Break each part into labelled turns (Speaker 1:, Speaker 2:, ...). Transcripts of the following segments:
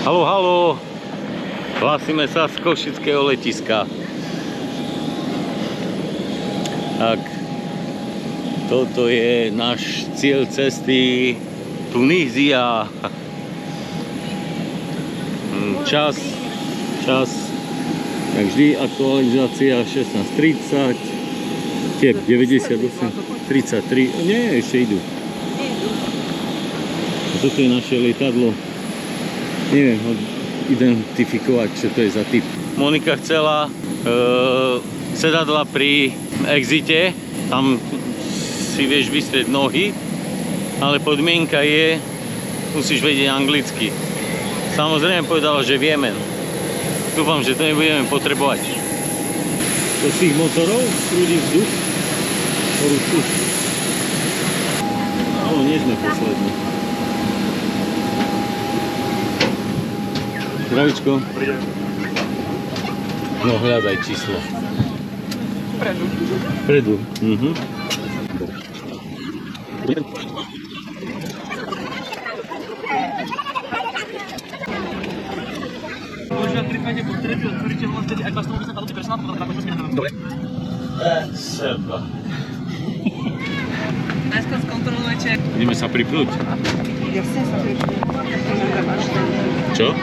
Speaker 1: Haló, haló. Hlásime sa z košického letiska. Tak, toto je náš cieľ cesty Tunízia. Čas, jak vždy, aktualizácia 16:30, tiep 98, 33, nie, ešte idú. A toto je naše lietadlo, neviem identifikovať, čo to je za typ. Monika chcela sedadla pri exite, tam si vieš vystrieť nohy, ale podmienka je, musíš vedieť anglicky. Samozrejme povedala, že vieme. Dúfam, že to nebudeme potrebovať. Do tých motorov prúdi vzduch. No, nie sme poslední. Zdravičko. No, hľadaj číslo. Predu. Mhm.
Speaker 2: Dobre.
Speaker 1: Seba.
Speaker 2: Najskôr skontrolujete.
Speaker 1: Ideme sa pripnúť.
Speaker 2: Jasne sa pripnúť.
Speaker 1: Čo?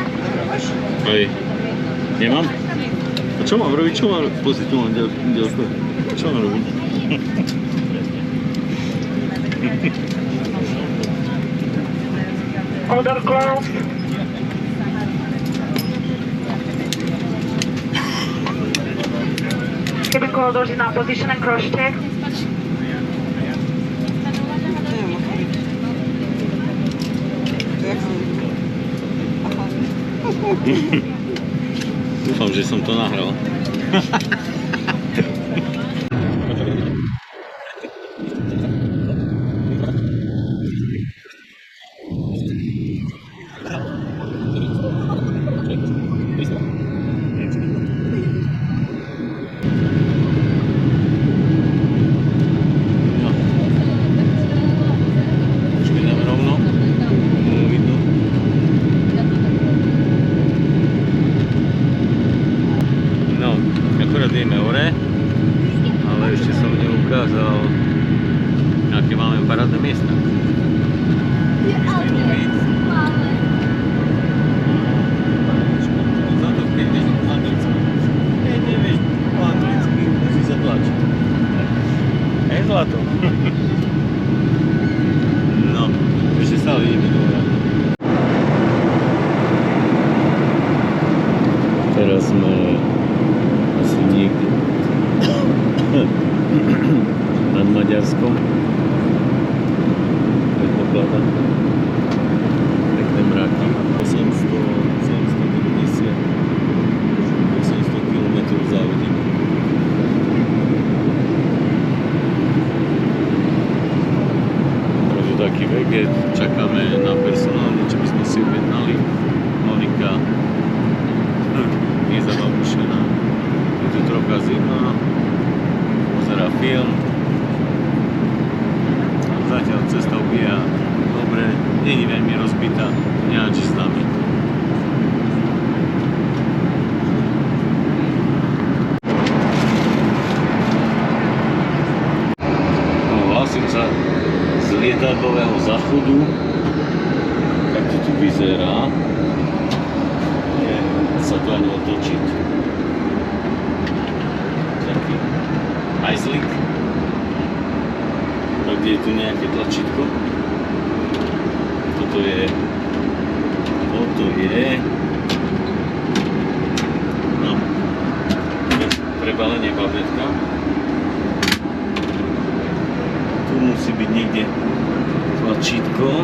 Speaker 1: Hej. Nemám? A čo mám robiť? Čo mám? Pozri, tu mám dielko. Čo mám robiť?
Speaker 3: Order closed. Cabin corridor is now position and cross check.
Speaker 1: Dúfam, že som to nahral. Ideme hore, ale ešte som neukázal, aké máme parádne miesta. Za to, keď vieš po anglicky. Keď nevieš po anglicky, musí sa tlačiť. Hej, zlato. No, ešte stále ideme do hora. Teraz sme niekde nad Maďarskom, predpokladám, pekné mraky, 790, 800 km za hodinu. Takže taký veget, čakáme na personál, niečo by sme si objednali. Monika je zababušená. Je tu trocha zima, pozerá film. Zatiaľ cesta ubíja dobre, nie je veľmi rozbitá, nehačí s nami. No, hlasím sa z lietadlového záchodu, tak to tu vyzerá. Nie, sa tu ani otočiť. Hajzlik. A kde je tu nejaké tlačítko? Toto je no, prebalenie babletka. Tu musí byť niekde tlačítko.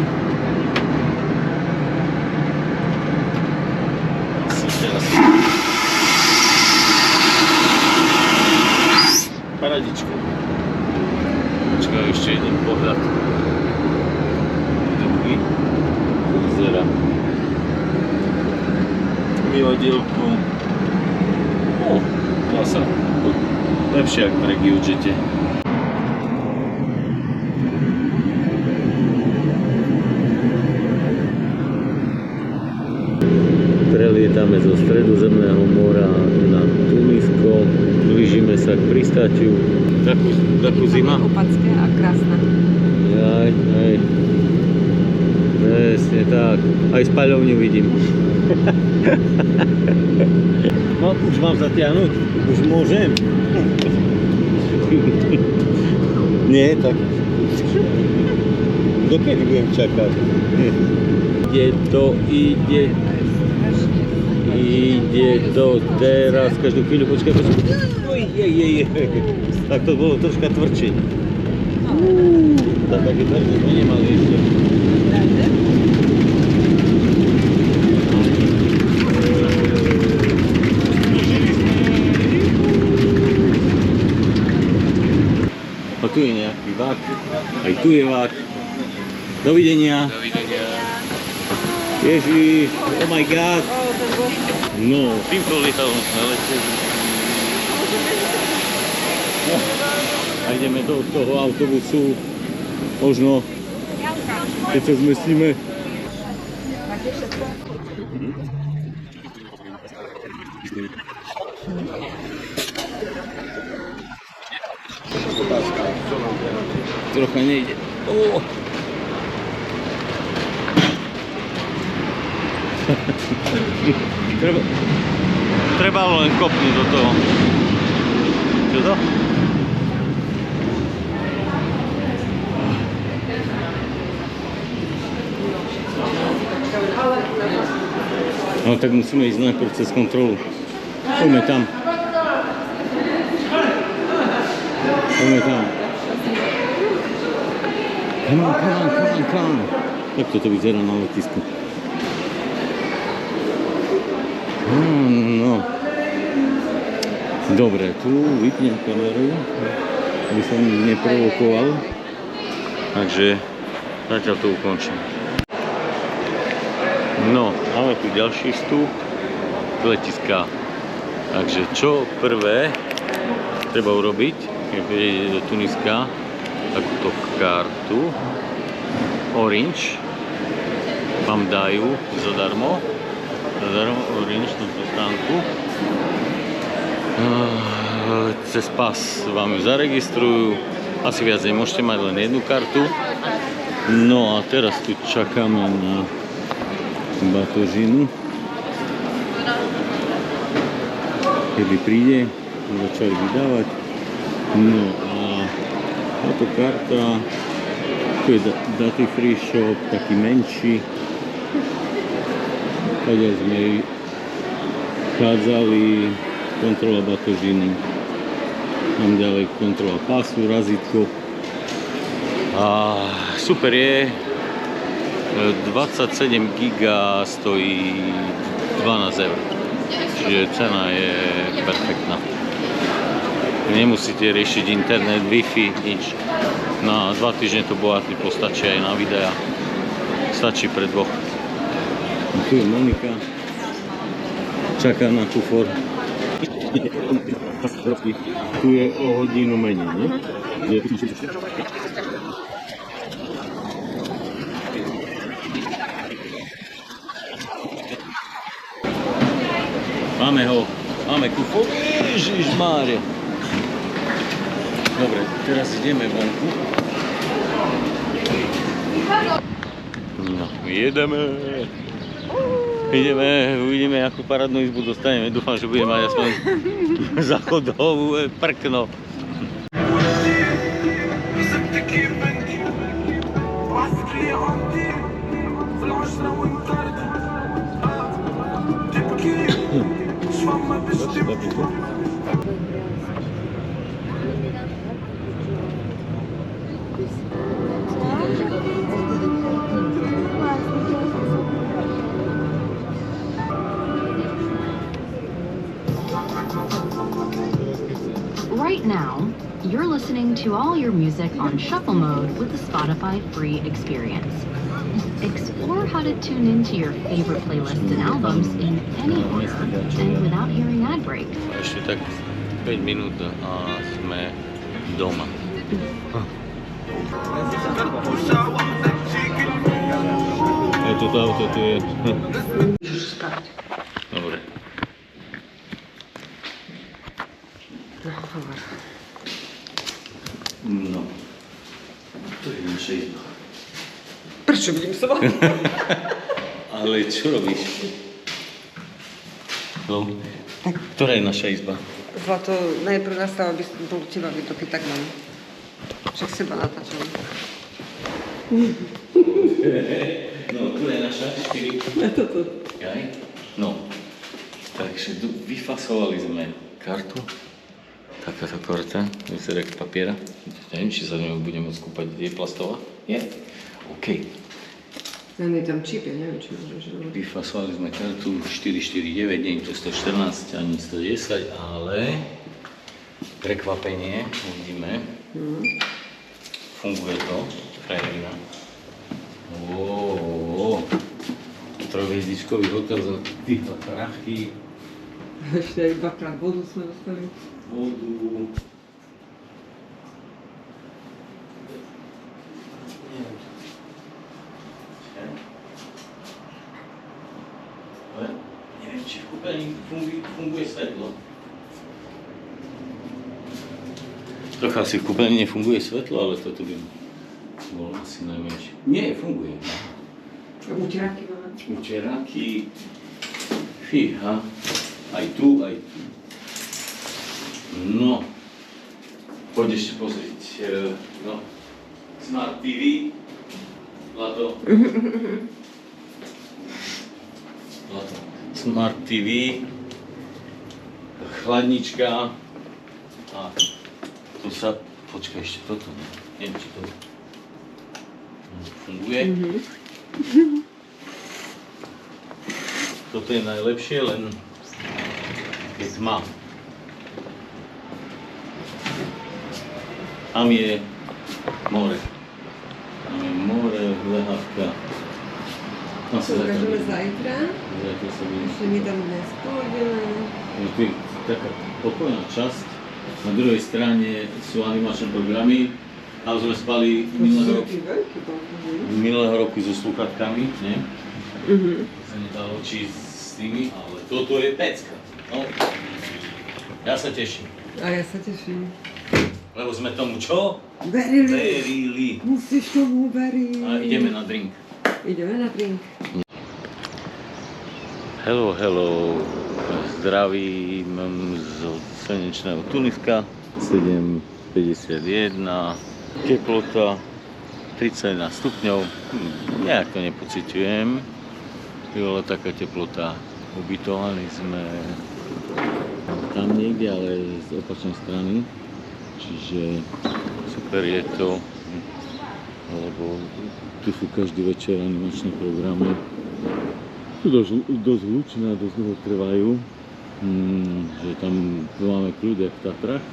Speaker 1: Asi teraz paradička. Počkaj, ešte jeden pohľad. Dobrý. Vyzerá. Mivadielko. Dá sa. Lepšie ako v RegioJete. zo Stredozemného mora na Tunisko. Blížime sa k pristátiu. Takú zima.
Speaker 2: Opacké a krásne.
Speaker 1: Aj. Presne tak. Aj spaľovňu vidím. No, už mám zatiahnuť. Už môžem. Nie, tak... Dokedy budem čakať? Ide to teraz, každú chvíľu, počkaj. Je. Tak to bolo troška tvrdšie. Také tvrdé sme nemali ešte. A tu je nejaký vlak, aj tu je vlak. Dovidenia. Ježiš, oh my god. No, týmto lietadlom sme leteli. A ideme do toho autobusu. Možno, keď sa zmestíme. Trocha nejde. Trebalo len kopnúť do toho. Čo to? No tak musíme ísť najprv cez kontrolu. Poďme tam. Come on. Tak toto vyzerá na letisku. No. Dobre, tu vypnem kameru, aby som neprovokoval. Takže zatiaľ to ukončím. No, máme tu ďalší vstup z letiska. Takže čo prvé treba urobiť, keď prídete do Tuniska, takúto kartu Orange vám dajú zadarmo Orange na tú stránku. Cez pas vám ju zaregistrujú. Asi viac nemôžete mať, len jednu kartu. No a teraz tu čakáme na batožinu. Kedy príde, začali vydávať. No a táto karta, tu je Duty Free Shop, taký menší. Tady sme vchádzali, kontrola batožiny, tam ďalej kontrola pásu, razítko. A super je, 27 giga stojí 12 eur, čiže cena je perfektná. Nemusíte riešiť internet, Wi-Fi, nič. Na 2 týždne to bohatý postačí aj na videa. Stačí pre dvoch. A tu je Monika. Čaká na kufor. Tu je o hodinu menej, ne? Máme ho. Máme kufor. Ježišmária. Dobre, teraz ideme vonku. No, uvidíme, akú parádnu izbu dostaneme. Dúfam, že budeme mať aspoň záchodovú prkno.
Speaker 4: Right now, you're listening to all your music on shuffle mode with the Spotify free experience. Explore how to tune into your favorite playlists and albums in any order and without hearing ad breaks.
Speaker 1: Ešte tak 5 minút a sme doma. Toto auto tu je. Dobre. To je naša izba.
Speaker 2: Prečo vidím sa?
Speaker 1: Ale čo robíš? No, ktorá je naša izba?
Speaker 2: Zlato, najprv nastav, aby bol u teba vytoký, tak mám. Však seba natáčam.
Speaker 1: No, tu je naša 4.
Speaker 2: Toto.
Speaker 1: Jaj? No, takže vyfasovali sme kartu. Takáto karta, výsledek papiera. Neviem, či sa v ňou budem môcť kúpať. Je plastová? Je? OK.
Speaker 2: Len je tam čip, ja neviem, či môžeš robiť.
Speaker 1: Vyfasovali sme kartu 449, nie je to 114 ani 110, ale prekvapenie, uvidíme. Funguje to, frajerina. Trojhviezdičkový hotel za týchto prachy.
Speaker 2: Ešte aj dvakrát vodu sme dostali.
Speaker 1: Vodu. Neviem, či v kúpeľni funguje svetlo. Trocha asi v kúpeľni nefunguje svetlo, ale toto by bolo asi najmenšie. Nie, funguje.
Speaker 2: Uteráky máme.
Speaker 1: Uteráky. Fíha. Aj tu, aj tu. No. Poď ešte pozrieť. No. Smart TV. Zlato. Zlato. Smart TV. Chladnička. A tu sa... Počkaj, ešte toto. Neviem, či to funguje. Toto je najlepšie, len je tma. Tam je more. Tam je more, lehávka.
Speaker 2: To ukážeme zajtra.
Speaker 1: Zajtra sa bude.
Speaker 2: Ešte my tam dnes pôjdeme.
Speaker 1: Tu je taká pokojná časť. Na druhej strane sú animačné programy. Tam sme spali minulého roku so slúchatkami, nie? Sa nedalo čísť s tými, ale toto je pecka. No. Ja sa teším.
Speaker 2: A ja sa teším.
Speaker 1: Lebo sme tomu čo?
Speaker 2: Verili.
Speaker 1: Verili.
Speaker 2: Musíš tomu veriť.
Speaker 1: A ideme na drink.
Speaker 2: Ideme na drink.
Speaker 1: Hello, hello. Zdravím z slnečného Tuniska. 7:51. Teplota 31 stupňov. Nejak to nepociťujem. Bola taká teplota. Ubytovaní sme tam niekde, ale z opačnej strany. Čiže super je to, lebo tu sú každý večer animačné programy. Sú dosť hlučné a dosť dlho trvajú. Že tam máme kľud jak v Tatrach.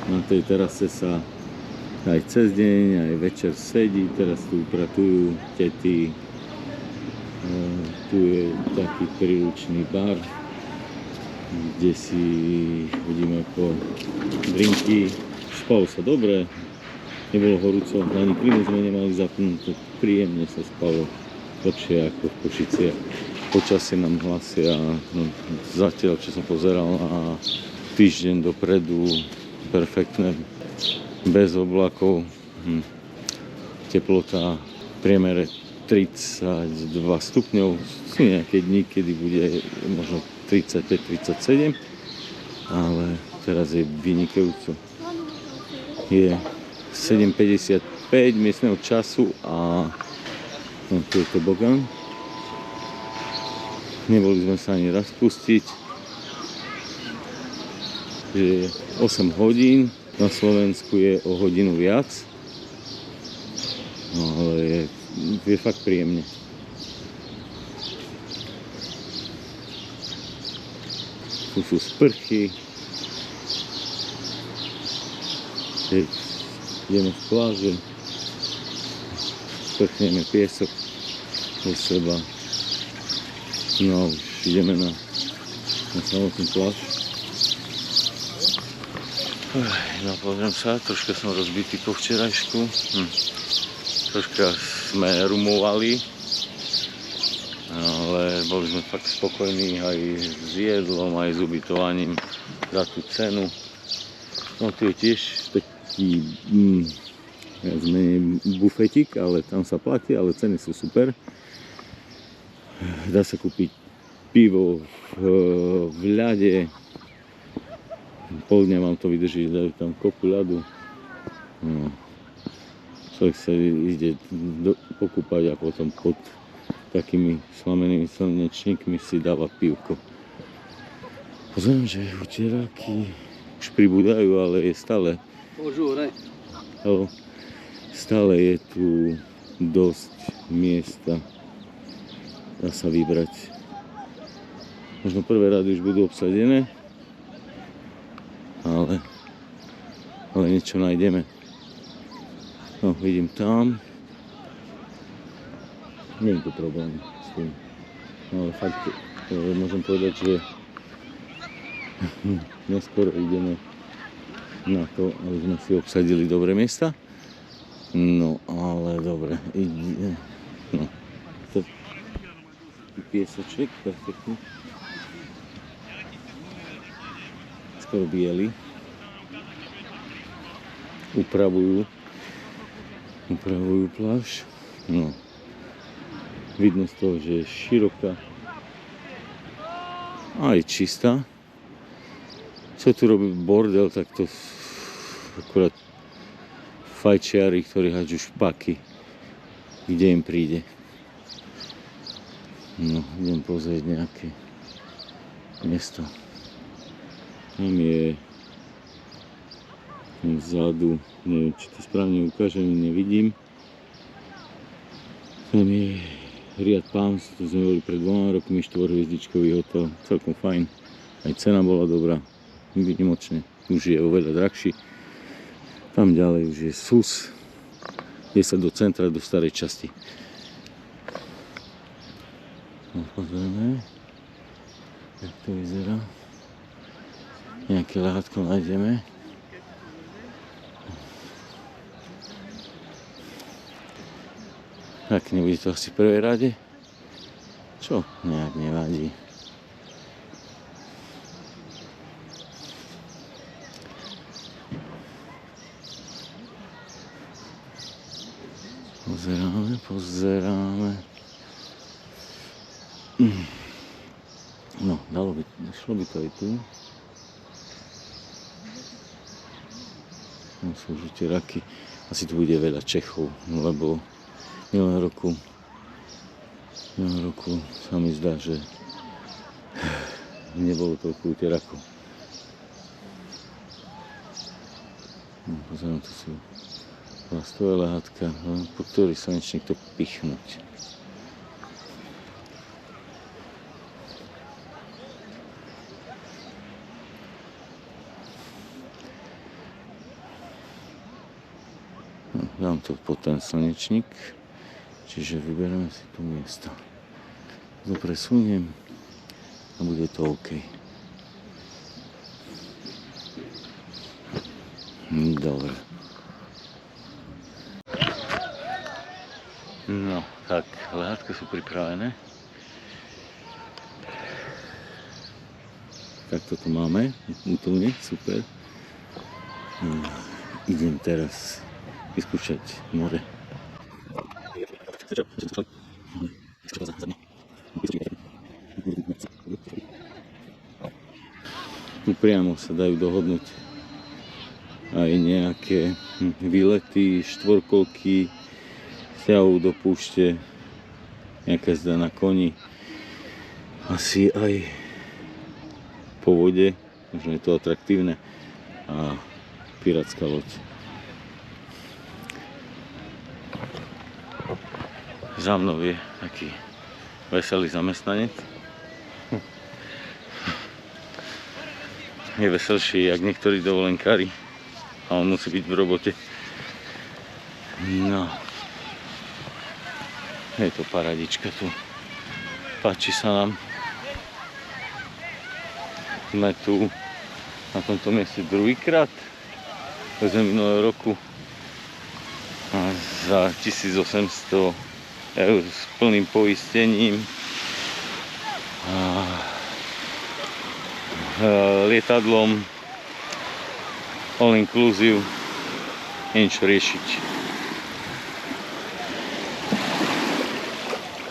Speaker 1: Na tej terase sa aj cez deň, aj večer sedí, teraz tu upratujú tety. Tu je taký príručný bar, kde si chodíme po drinky. Spalo sa dobre, nebolo horúco, ani klímu sme nemali zapnúť, príjemne sa spalo, lepšie ako v Košiciach. Počasie nám hlasia, no, zatiaľ čo som pozeral na týždeň dopredu, perfektné, bez oblakov, teplota v priemere 32 stupňov, sú nejaké dni, kedy bude možno 35-37, ale teraz je vynikajúco. Je 7:55 miestneho času a no, tu je tobogán. Neboli sme sa ani raz pustiť. Je 8 hodín, na Slovensku je o hodinu viac, no, ale je fakt príjemne. Tu sú sprchy. Keď ideme z pláže, sprchneme piesok do seba. No už ideme na samotnú pláž. No pozriem sa, troška som rozbitý po včerajšku. Troška sme rumovali, ale boli sme fakt spokojní aj s jedlom, aj s ubytovaním za tú cenu. No tu je tiež taký viac menej bufetik, ale tam sa platí, ale ceny sú super. Dá sa kúpiť pivo v ľade, pol dňa vám to vydrží, dajú tam kopu ľadu. No. Človek sa ide pokúpať a potom pod takými slamenými slnečníkmi si dáva pivko. Pozriem, že utieráky už pribúdajú, ale je stále. Stále je tu dosť miesta. Dá sa vybrať. Možno prvé rady už budú obsadené, ale niečo nájdeme. No, vidím tam. Nie je to problém s tým. No, ale fakt môžem povedať, že neskôr ideme na to, aby sme si obsadili dobré miesta. No, ale dobre, ide. No, to piesoček, perfektný. Skoro biely. Upravujú pláž. No, vidno z toho, že je široká a je čistá. Čo tu robí bordel, tak to akurát fajčiari, ktorí hádžu špaky, kde im príde. No, idem pozrieť nejaké miesto. Tam je vzadu, neviem, či to správne ukážem, nevidím. Tam je Riad Palms, to sme boli pred 2 rokmi, 4-hviezdičkový hotel, celkom fajn. Aj cena bola dobrá, výnimočne. Už je oveľa drahší. Tam ďalej už je Sus, je sa do centra, do starej časti. No, pozrieme, jak to vyzerá. Nejaké lehátko nájdeme. Ak nebude to asi v prvej rade, čo nejak nevadí. Pozeráme. No, šlo by to aj tu. Tam sú žlté raky. Asi tu bude veľa Čechov, lebo minulého roku sa mi zdá, že nebolo toľko utierakov. Pozerám, to sú plastové lehátka, po ktorý slnečník to pichnúť. No, dám to pod ten slnečník, čiže vyberieme si tu miesto. To presuniem a bude to OK. Dobre. No, tak, lehátka sú pripravené. Tak toto máme, úplne, super. Idem teraz vyskúšať more. Tu priamo sa dajú dohodnúť aj nejaké výlety, štvorkolky, ťahov do púšte, nejaká zda na koni, asi aj po vode, možno je to atraktívne, a pirátska loď. Za mnou je taký veselý zamestnanec. Je veselší jak niektorí dovolenkári a on musí byť v robote. No. Je to paradička tu. Páči sa nám. Sme tu na tomto mieste druhýkrát. Sme minulého roku a za 1800 eur s plným poistením. Lietadlom all inclusive neviem čo riešiť.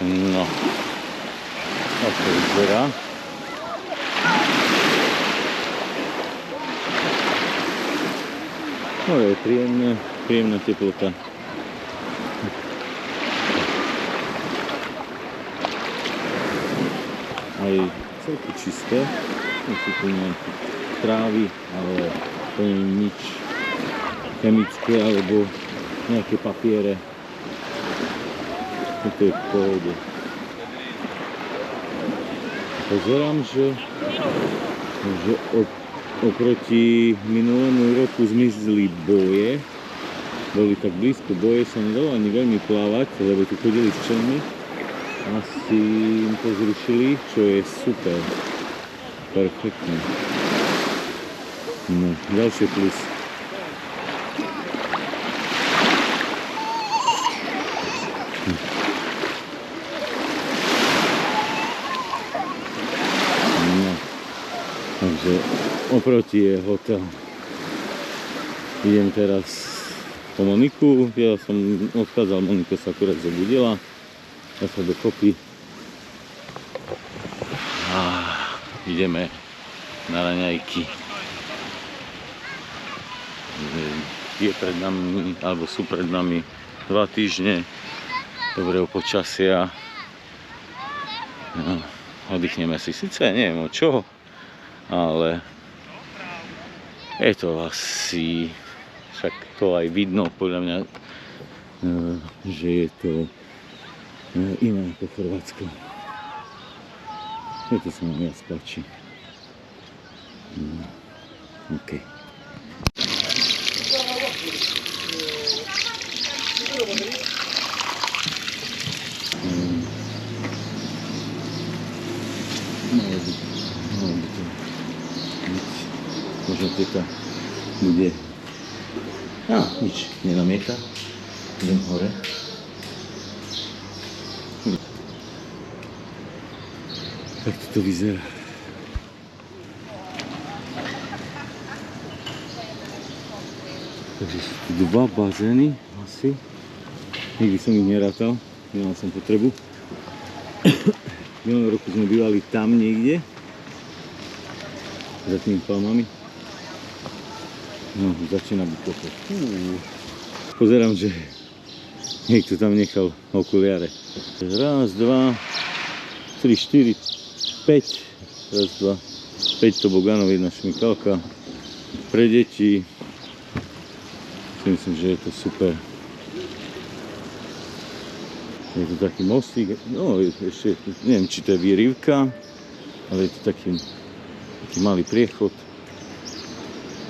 Speaker 1: No. Tak to vyzerá. No je príjemná teplota. Aj celku čisté. Nie sú tu nejaké trávy, ale to nie je nič chemické alebo nejaké papiere. To je v pohode. Pozerám, že oproti minulému roku zmizli boje. Boli tak blízko boje, sa nedalo ani veľmi plávať, lebo tu chodili s členmi. Asi im to zrušili, čo je super. Perfektne. No, ďalšie plus. No, takže oproti je hotel. Idem teraz po Moniku. Ja som odchádzal, Monika sa akurát zobudila. Ja sa dokopy. A ideme na raňajky. Je pred nami, alebo sú pred nami 2 týždne dobrého počasia. No, oddychneme si. Sice neviem od čoho, ale je to asi, však to aj vidno podľa mňa, že je to iné ako Chorvátsko. To sa nám viac páči. OK. Možno teka bude... nič, nenamieta. Idem hore. Tak to vyzerá. Takže sú tu 2 bazény asi. Nikdy som ich nerátal, nemal som potrebu. Minulý roku sme bývali tam niekde. Za tými palmami. No, začína byť toto. Pozerám, že niekto tam nechal okuliare. 1, 2, 3, 4, 5. 1, 2, 5 tobogánov, 1 šmikalka. Pre deti. Myslím, že je to super. Je to taký mostík. No, ešte, neviem, či to je výrivka, ale je to taký malý priechod.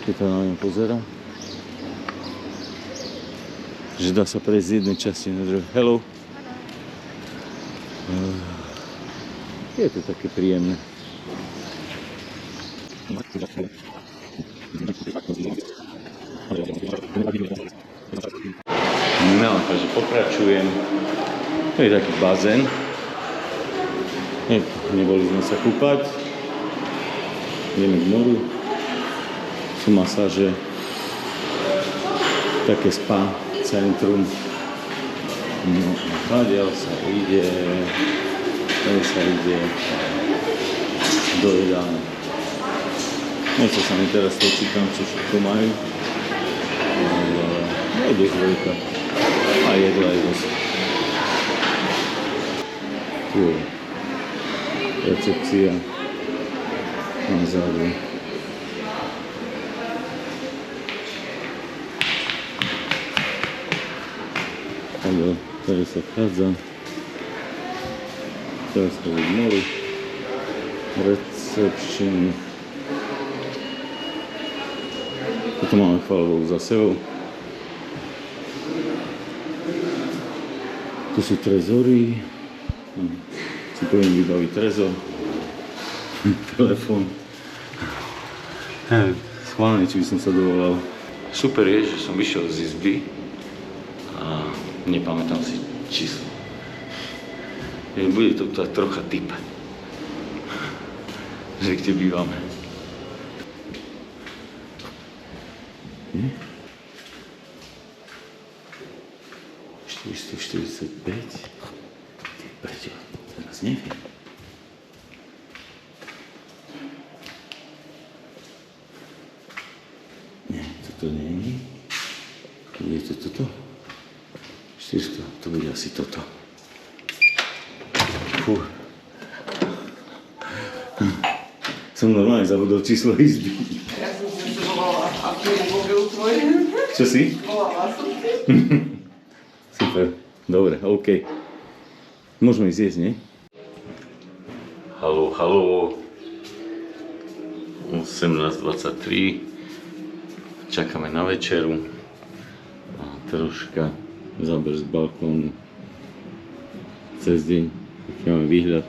Speaker 1: Keď to na ňom pozerá. Že dá sa prejsť z jednej časti na druhú. Hello. Je to také príjemné. No, takže pokračujem. To je taký bazén. Neboli sme sa kúpať. Ideme k moru. Sú masáže. Také spa centrum. No a hľadiaľ sa ide. Tady sa ide do jedálne. Nechce sa mi teraz točítam, čo všetko majú. Ale je dosť veľká. A jedla je dosť. Tu je recepcia na zádu. Takže tady sa vchádza. Teraz to je moru. Reception. Toto máme chvála Bohu za sebou. Tu sú trezory. Si poviem vybaviť trezor. Telefón. Schválne, či by som sa dovolal. Super je, že som vyšiel z izby a nepamätám si číslo. Bude to tak trocha typ, že kde bývame. 445. Prečo? Teraz neviem. Nie, toto nie je. Je to toto? 400, to bude asi toto. Fú. Som normálne zabudol číslo izby.
Speaker 2: Ja som si volala a tu je mobil tvoj.
Speaker 1: Čo si?
Speaker 2: Volala som si.
Speaker 1: Super, dobre, OK. Môžeme ísť jesť, nie? Haló, haló. 18:23. Čakáme na večeru. A troška záber z balkónu. Cez deň. Aký máme výhľad.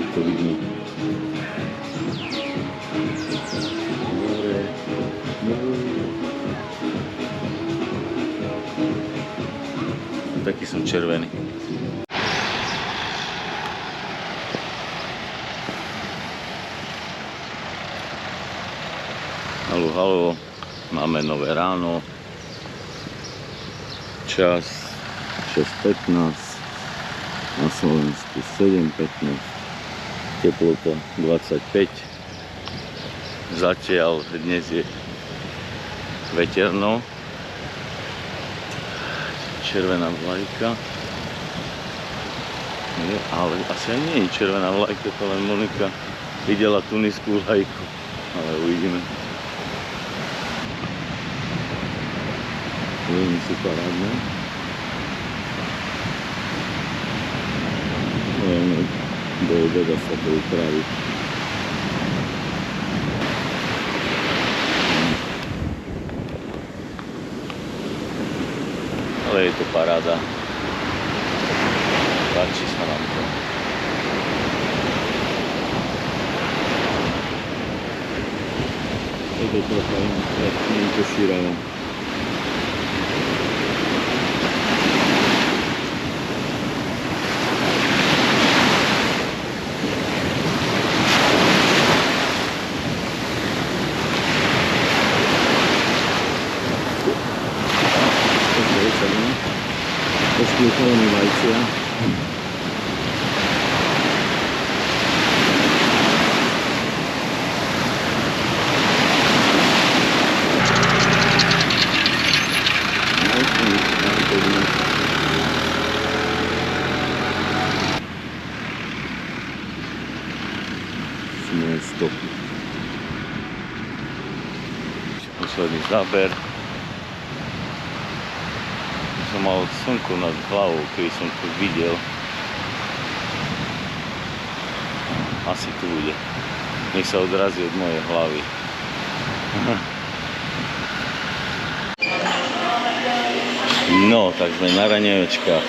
Speaker 1: To vidno. Taký som červený. Haló, haló, máme nové ráno. Čas 6:15, na Slovensku 7:15, teplota 25. Zatiaľ dnes je veterno. Červená vlajka. Nie, ale asi aj nie je červená vlajka, to len Monika videla tuniskú vlajku. Ale uvidíme. Veľmi sú parádne. Do obeda sa to upraví. Ale je to paráda. Páči sa nám to. Je to trocha to šíralo. Rozklúchané vajcia. Moje stopy. Posledný záber. Som mal slnko nad hlavou, keby som to videl. Asi tu bude. Nech sa odrazí od mojej hlavy. No, tak sme na raňaječkách.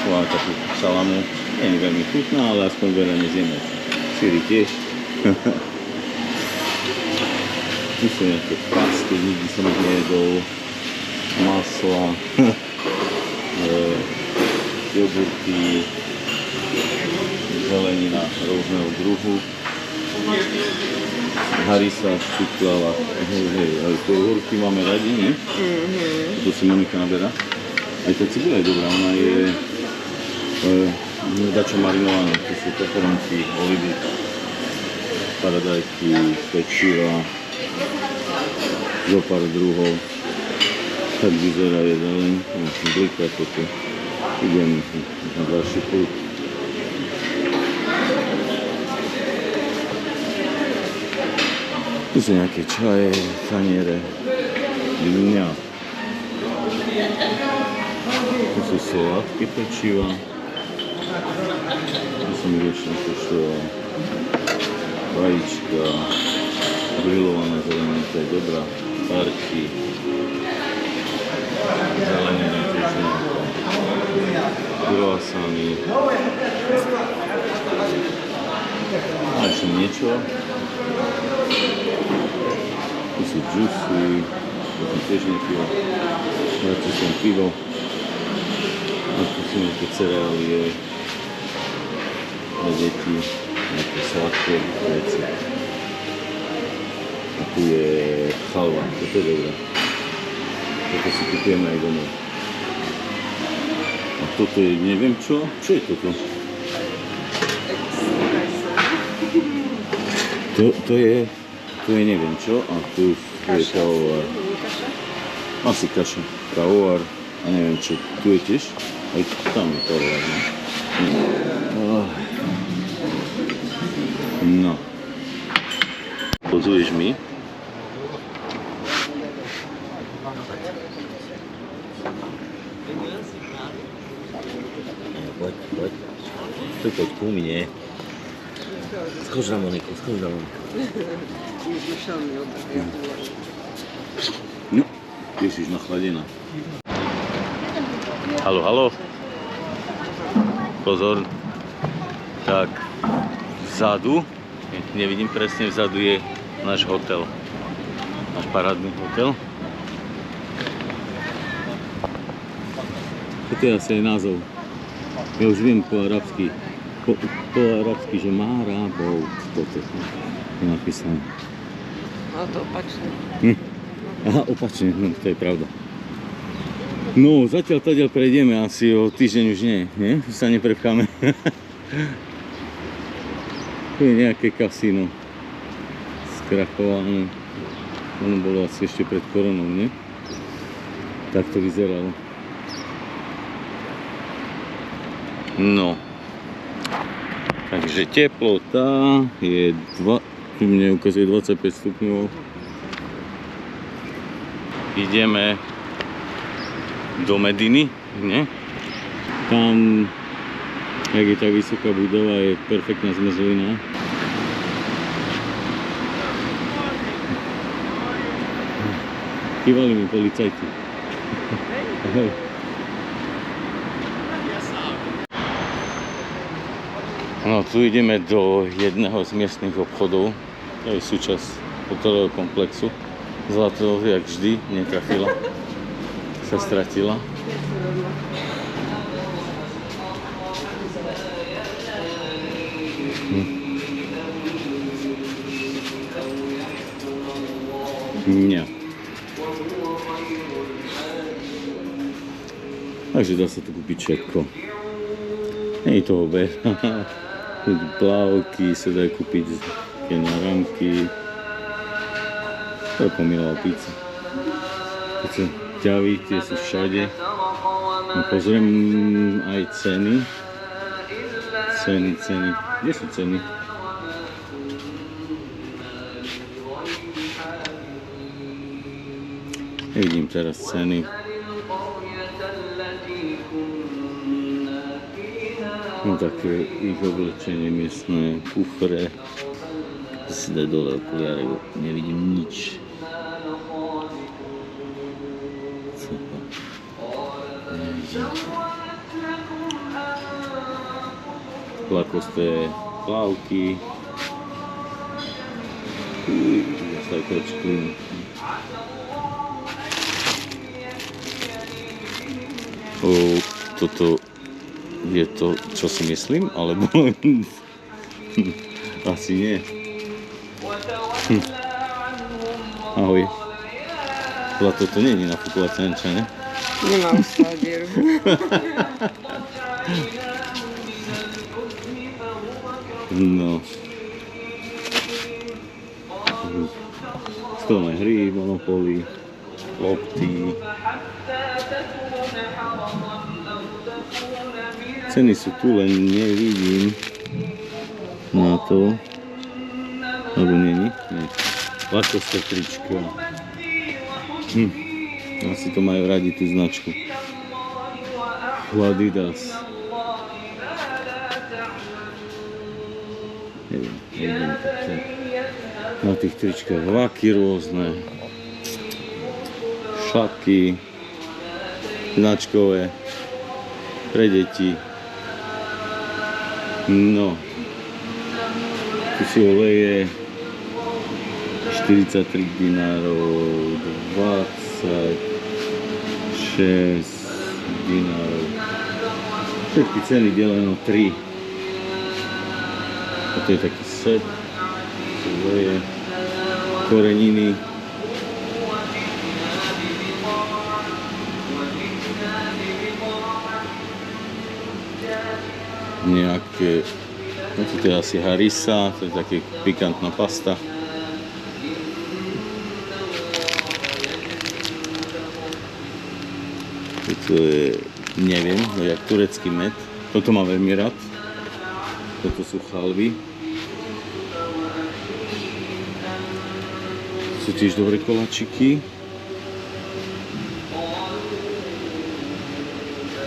Speaker 1: Tu máme takú salamu. Nie je veľmi chutná, ale aspoň veľa nezjeme. Syry tiež. Tu sú nejaké pasty, nikdy som ich nejedol. Masla. Jogurty, zelenina rôzneho druhu. Harisa, štuklava. Ale tie ohorky máme radi, nie? To si Monika naberá. Aj tá cibula je dobrá, ona je dačo marinované. To sú peperonky, olivy, paradajky, pečiva, zo pár druhov. Tak vyzerá jedaleň, blíka toto. Idem na ďalší pult. Tu sú nejaké čaje, taniere, dňa. Tu sú sladké pečiva. Tu som riešil poštoval. Vajíčka, grillovaná zelenina, to je dobrá. Parky. Zelenina tiež nejaká. Croissany. A ešte niečo. Tu sú džusy. Tu sú tiež nejaké. Tu sú pivo. A tu sú nejaké cereálie. Pre deti. Nejaké sladké veci. A tu tu je chalva, toto je dobré. Toto si kupujeme aj domov. A toto je neviem čo. Čo je toto? To je neviem čo a tu je kávovár. Asi kaša. Kávovár a neviem čo. Tu je tiež? Aj tam je kávovár, ne? No. Pozuješ mi? Poď. Tu poď ku mne. Skoč na Moniku. No, ježiš, nachladená. Haló. Pozor. Tak, vzadu, nevidím presne, vzadu je náš hotel. Náš parádny hotel. Toto je asi aj názov. Ja už viem po arabsky. Po arabsky, že Mara Boat. Toto je napísané.
Speaker 2: No to opačne.
Speaker 1: Aha, opačne, no to je pravda. No, zatiaľ tadiaľ prejdeme, asi o týždeň už nie? Už sa neprepcháme. Tu je nejaké kasíno. Skrachované. Ono bolo asi ešte pred koronou, nie? Tak to vyzeralo. No. Takže teplota je tu mne ukazuje 25 stupňov. Ideme do Mediny, ne? Tam, jak je tá vysoká budova, je perfektná zmrzlina. Kývali mi policajti. No, tu ideme do jedného z miestnych obchodov. To je súčasť hotelového komplexu. Zlato, jak vždy, netrafila. Sa stratila. Nie. Takže dá sa tu kúpiť všetko. Nie je toho veľa. Plavky sa dajú kúpiť, také náramky. To je pomilová pizza. Keď sa ťaví, tie sú všade. No, pozriem aj ceny. Ceny. Kde sú ceny? Nevidím teraz ceny. No také ich oblečenie miestne, kufre. Si daj dole okuliare, nevidím nič. Lakosté plavky. Toto je to, čo si myslím, alebo asi nie. Ahoj. Zlato to nie je nafúkovacia hanča, ne?
Speaker 2: Nemá ustáť dieru.
Speaker 1: No. Stolné hry, Monopoly, lopty. Ceny sú tu, len nevidím na to. Alebo nie. Lakosté trička. Asi to majú radi, tú značku. Adidas. Neviem to. Na tých tričkách vlaky rôzne. Šaky. Značkové. Pre deti. No. Tu sú oleje. 43 dinárov, 26 dinárov. Všetky ceny deleno 3. A to je taký set. Oleje. koreniny. Nejaké, no to je asi harissa, to je také pikantná pasta. Toto je, neviem, jak turecký med. Toto mám veľmi rád. Toto sú chalvy. Sú tiež dobré koláčiky.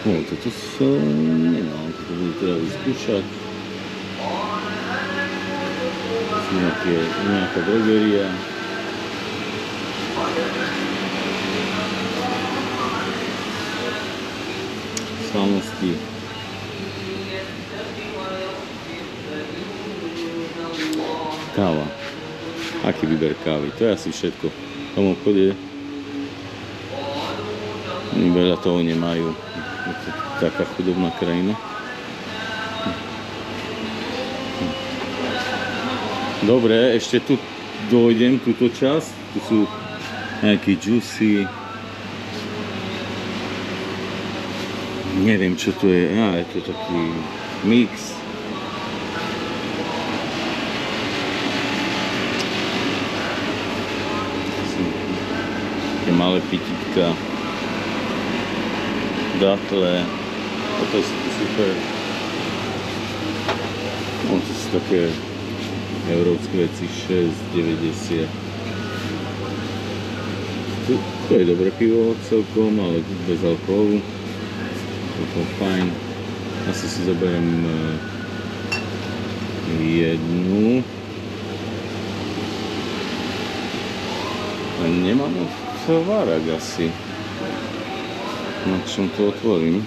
Speaker 1: Toto som nemal, toto budú teda vyskúšať. Sú nejaká drogeria. Slávnosti. Káva. Aký výber kávy? To je asi všetko. V tom obchode veľa toho nemajú. Je to taká chudobná krajina. Dobre, ešte tu dojdem, túto časť. Tu sú nejaké juicy. Neviem, čo to je. Je to taký mix. Také malé pitítka. Dátle. Toto sú super. To sú také európske veci. 6,90. To je dobré pivo celkom, ale bez alkoholu. To fajn. Asi si zoberiem jednu. A nemám otvárak asi. Na čom to otvorím?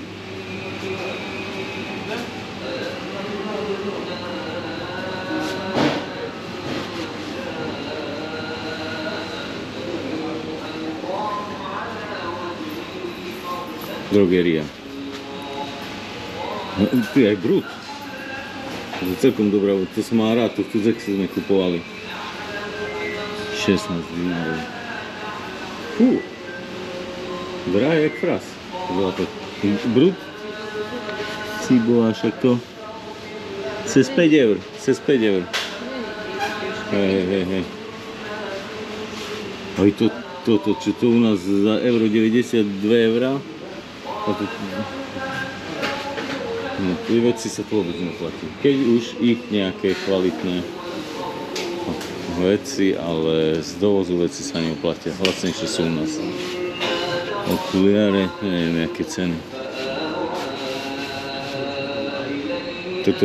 Speaker 1: Drogeria. Tu je aj Brut. To je celkom dobrá, to som mal rád, to v Tuzexe sme kupovali. 16 dinárov. Fú. Drahé jak fras. Brut. Si bola však to. Cez 5 eur. Cez 5 eur. Hej. Aj toto, čo to u nás za euro 92 eurá. No, tie veci sa to vôbec neplatí. Keď už ich nejaké kvalitné veci, ale z dovozu veci sa neoplatia. Lacnejšie sú u nás. Okuliare, neviem, aké ceny. Toto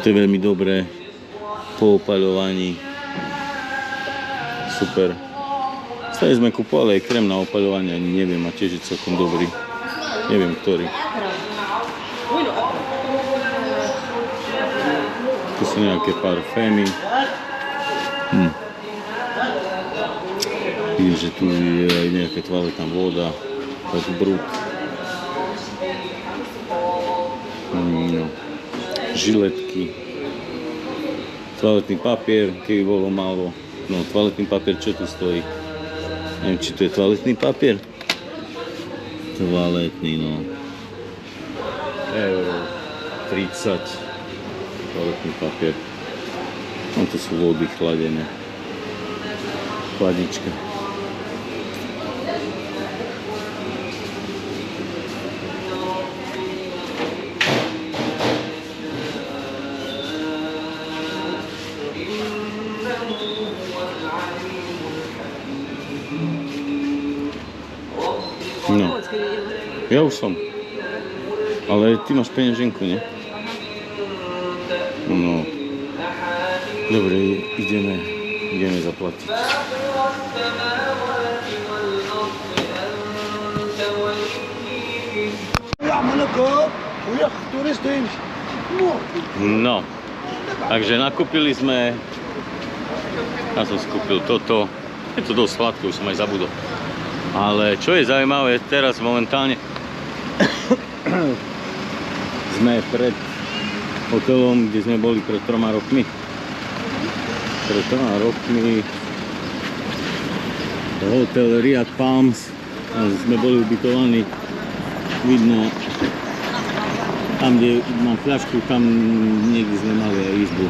Speaker 1: je veľmi dobré po opaľovaní. Super. Stali sme kupovali aj krém na opaľovanie, ani neviem, a tiež je celkom dobrý. Neviem, ktorý. Tu sú nejaké parfémy. Vidím, že tu je aj nejaká toaletná voda. Tak Brut. No. Žiletky. Toaletný papier, keby bolo málo. No, toaletný papier, čo tu stojí? Neviem, či to je toaletný papier. Toaletný, no. Euro 30. Toaletný papier. No, to sú vody chladené. Chladnička. No. Ja už som. Ale ty máš peňaženku, nie? No. Dobre, ideme zaplatiť. No. Takže nakúpili sme. Ja som skúpil toto. Je to dosť sladké, už som aj zabudol. Ale čo je zaujímavé, teraz momentálne sme pred hotelom, kde sme boli pred 3 rokmi. pred 2 rokmi hotel Riad Palms. Tam sme boli ubytovaní. Vidno, tam, kde mám fľašku, tam niekde sme mali aj izbu.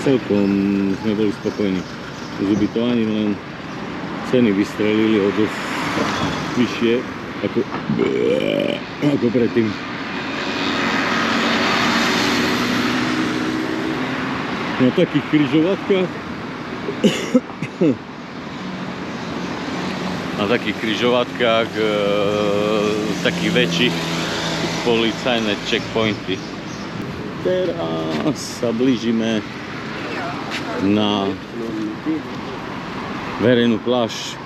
Speaker 1: Celkom sme boli spokojní s ubytovaním, len ceny vystrelili o dosť vyššie ako predtým. Na takých križovatkách takých väčších policajné checkpointy. Teraz sa blížime na verejnú pláž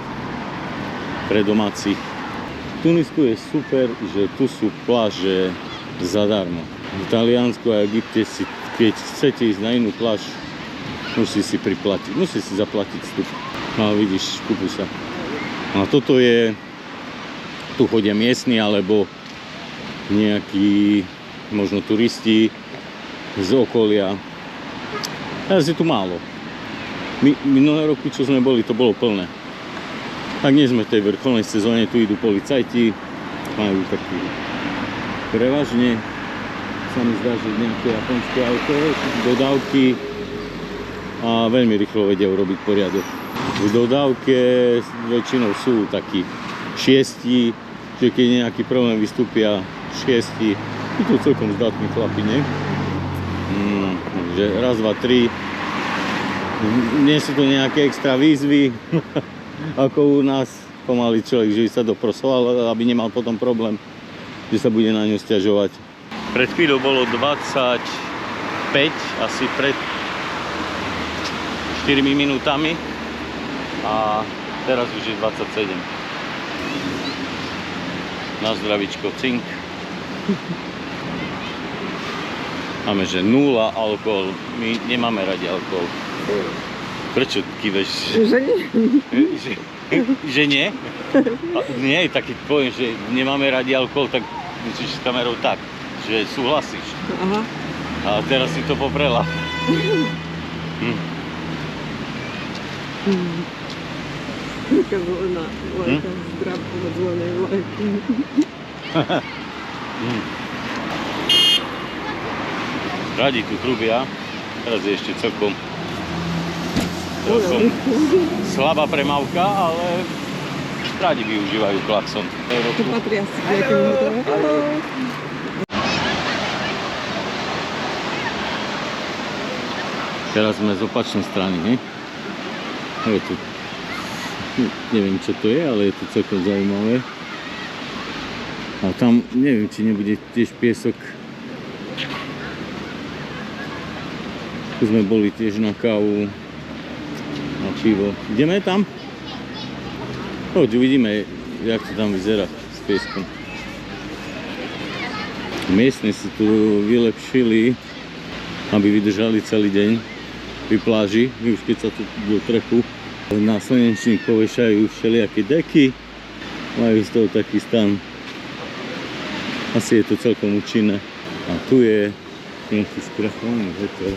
Speaker 1: pre domácich. V Tunisku je super, že tu sú pláže zadarmo. V Taliansku a Egypte si, keď chcete ísť na inú pláž, musí si zaplatiť vstup. No vidíš, kúpu sa. A toto je, tu chodia miestni alebo nejakí možno turisti z okolia. Teraz je tu málo. Minulé roky, čo sme boli, to bolo plné. Ak nie sme v tej vrcholnej sezóne, tu idú policajti, majú taký prevažne, sa mi zdá, že nejaké japonské auto, dodávky a veľmi rýchlo vedia urobiť poriadok. V dodávke väčšinou sú takí 6, že keď nejaký problém vystúpia 6, sú tu celkom zdatní chlapi, nie? Že raz, 2, 3. Nie sú to nejaké extra výzvy, ako u nás pomaly človek, že by sa doprosoval, aby nemal potom problém, že sa bude na ňu sťažovať. Pred chvíľou bolo 25, asi pred 4 minútami a teraz už je 27. Na zdravíčko cink. Máme, že 0 alkohol. My nemáme radi alkohol. Prečo kýveš?
Speaker 2: Že nie.
Speaker 1: Že nie? Nie, taký poviem, že nemáme radi alkohol, tak musíš s kamerou tak, že súhlasíš.
Speaker 2: Aha.
Speaker 1: A teraz si to poprela.
Speaker 2: Taká zelená vlajka, zdrabku od zelenej vlajky.
Speaker 1: Radi tu trubia, teraz je ešte celkom slabá premávka, ale radi využívajú klakson.
Speaker 2: To patrí asi k nejakému hotelu.
Speaker 1: Teraz sme z opačnej strany, ne? Je tu, neviem čo to je, ale je to celkom zaujímavé. A tam neviem, či nebude tiež piesok. Tu sme boli tiež na kávu, na pivo. Ideme tam? Poď, uvidíme, jak to tam vyzerá s pieskom. Miestne si tu vylepšili, aby vydržali celý deň pri pláži. Už keď sa tu do trechu na slnečník povešajú všelijaké deky, majú z toho taký stan. Asi je to celkom účinné. A tu je nejaký sprachovaný hotel.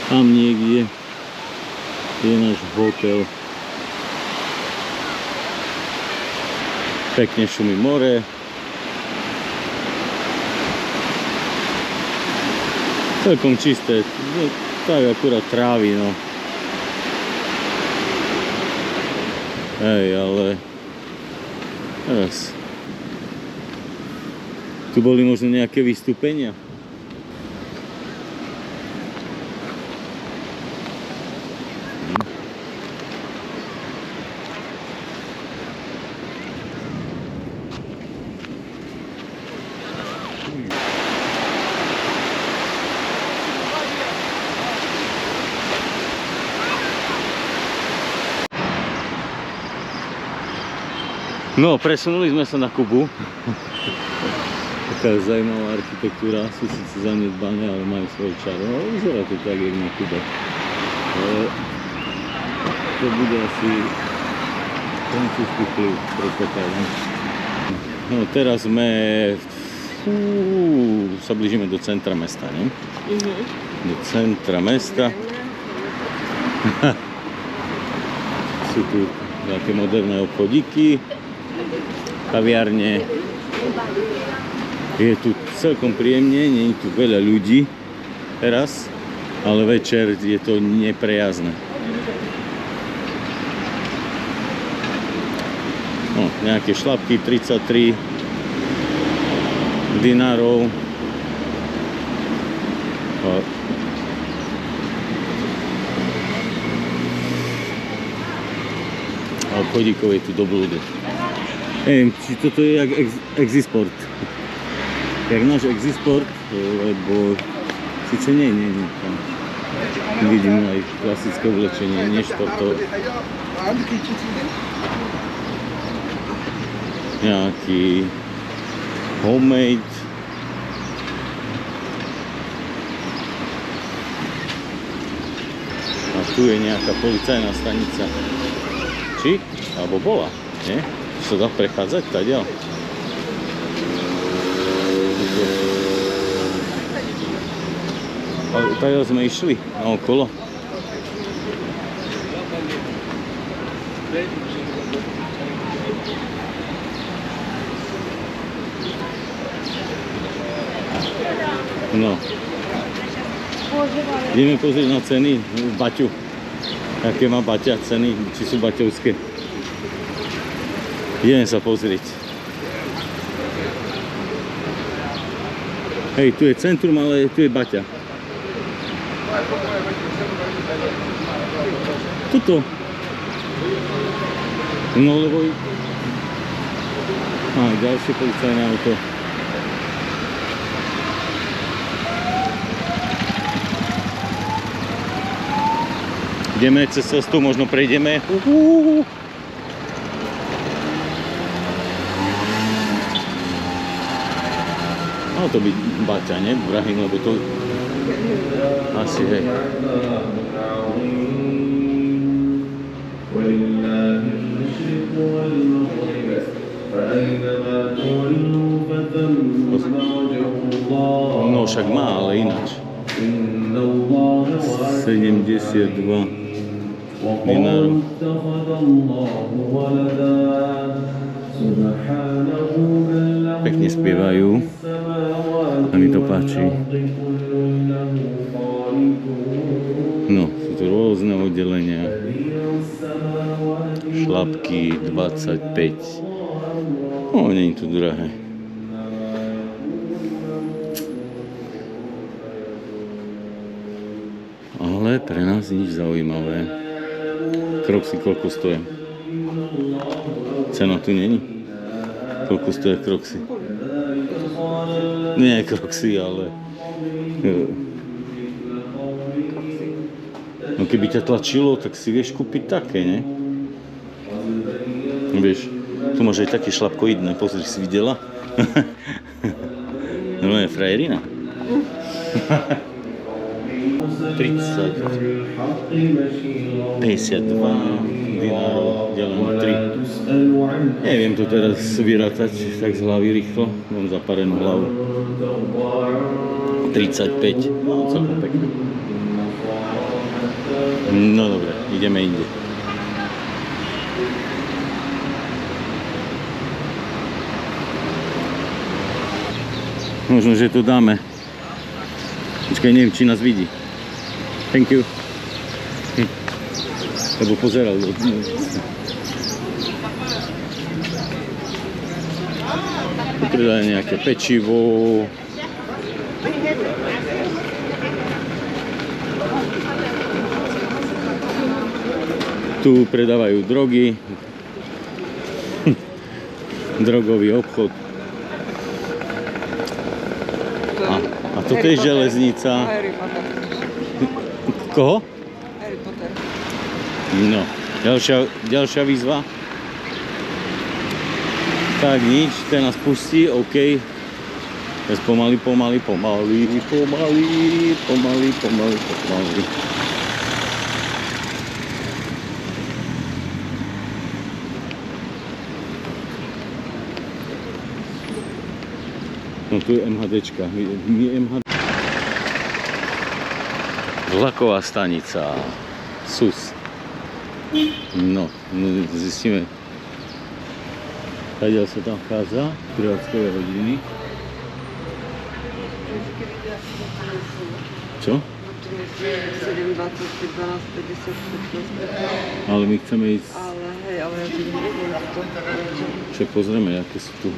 Speaker 1: Tam niekde je náš hotel. Pekne šumí more. Celkom čisté, tak akurát trávy, no. Hej, ale teraz tu boli možno nejaké vystúpenia. No, presunuli sme sa na Kubu. Taká zaujímavá architektúra, sú síce zanedbané, ale majú svoj čaro. No, vyzerá to tak, jak na Kube. To bude asi francúzsky vplyv, predpokladám. No, teraz sme sa blížime do centra mesta, ne? do centra mesta. Sú tu nejaké moderné obchodíky, kaviarne. Je tu celkom príjemne, nie je tu veľa ľudí teraz, ale večer je to neprejazné. No, nejaké šlapky 33 dinárov. A obchodíkov je tu do blúdu. Neviem, či toto je jak Exisport. Jak náš Exisport, lebo síce nie. Tam vidím aj klasické oblečenie, nie športové. Nejaký homemade. A tu je nejaká policajná stanica. Či? Alebo bola, nie? Sa dá prechádzať tadiaľ. Ale tadiaľ sme išli naokolo. No. Ideme pozrieť na ceny Baťu. Aké má Baťa ceny, či sú baťovské. Ideme sa pozrieť. Hej, tu je centrum, ale tu je Baťa. Tuto. No lebo... ďalšie policajné auto. Ideme cez cestu, možno prejdeme. Malo to byť Baťa, ne? Brahim, lebo to... Asi, hej. No však má, ale ináč. 72 dinárov. Pekne spievajú. A mi to páči. No, sú tu rôzne oddelenia. Šlapky 25. No, nie je to drahé. Ale pre nás nič zaujímavé. Kroxy koľko stojí? Cena tu není? Koľko stojí Kroxy? Nie Kroxy, ale... No keby ťa tlačilo, tak si vieš kúpiť také, ne? Vieš, tu máš aj také šlapkoidné, pozri, si videla? No je frajerina. 30, 52 dinárov, deleno 3. Neviem to teraz vyrátať tak z hlavy rýchlo, mám zaparenú hlavu. 35, no celkom pekné. No dobre, ideme inde. Možno, že to dáme. Počkaj, neviem, či nás vidí. Thank you. Lebo pozeral. Predajú nejaké pečivo. Tu predávajú drogy. Drogový obchod. A toto je železnica. Koho?
Speaker 2: Harry Potter.
Speaker 1: No, ďalšia výzva. Tak nič, ten nás pustí, OK. Teraz pomaly. No tu je MHDčka. Vlaková stanica SUS. No, zistíme, kadiaľ sa tam vchádza, prevádzkové hodiny. Čo?
Speaker 2: 7, 25, 12, 50, 16, 15.
Speaker 1: Ale my chceme ísť,
Speaker 2: Ale hej, ale ja tu neviem to.
Speaker 1: však pozrieme, aké sú tu.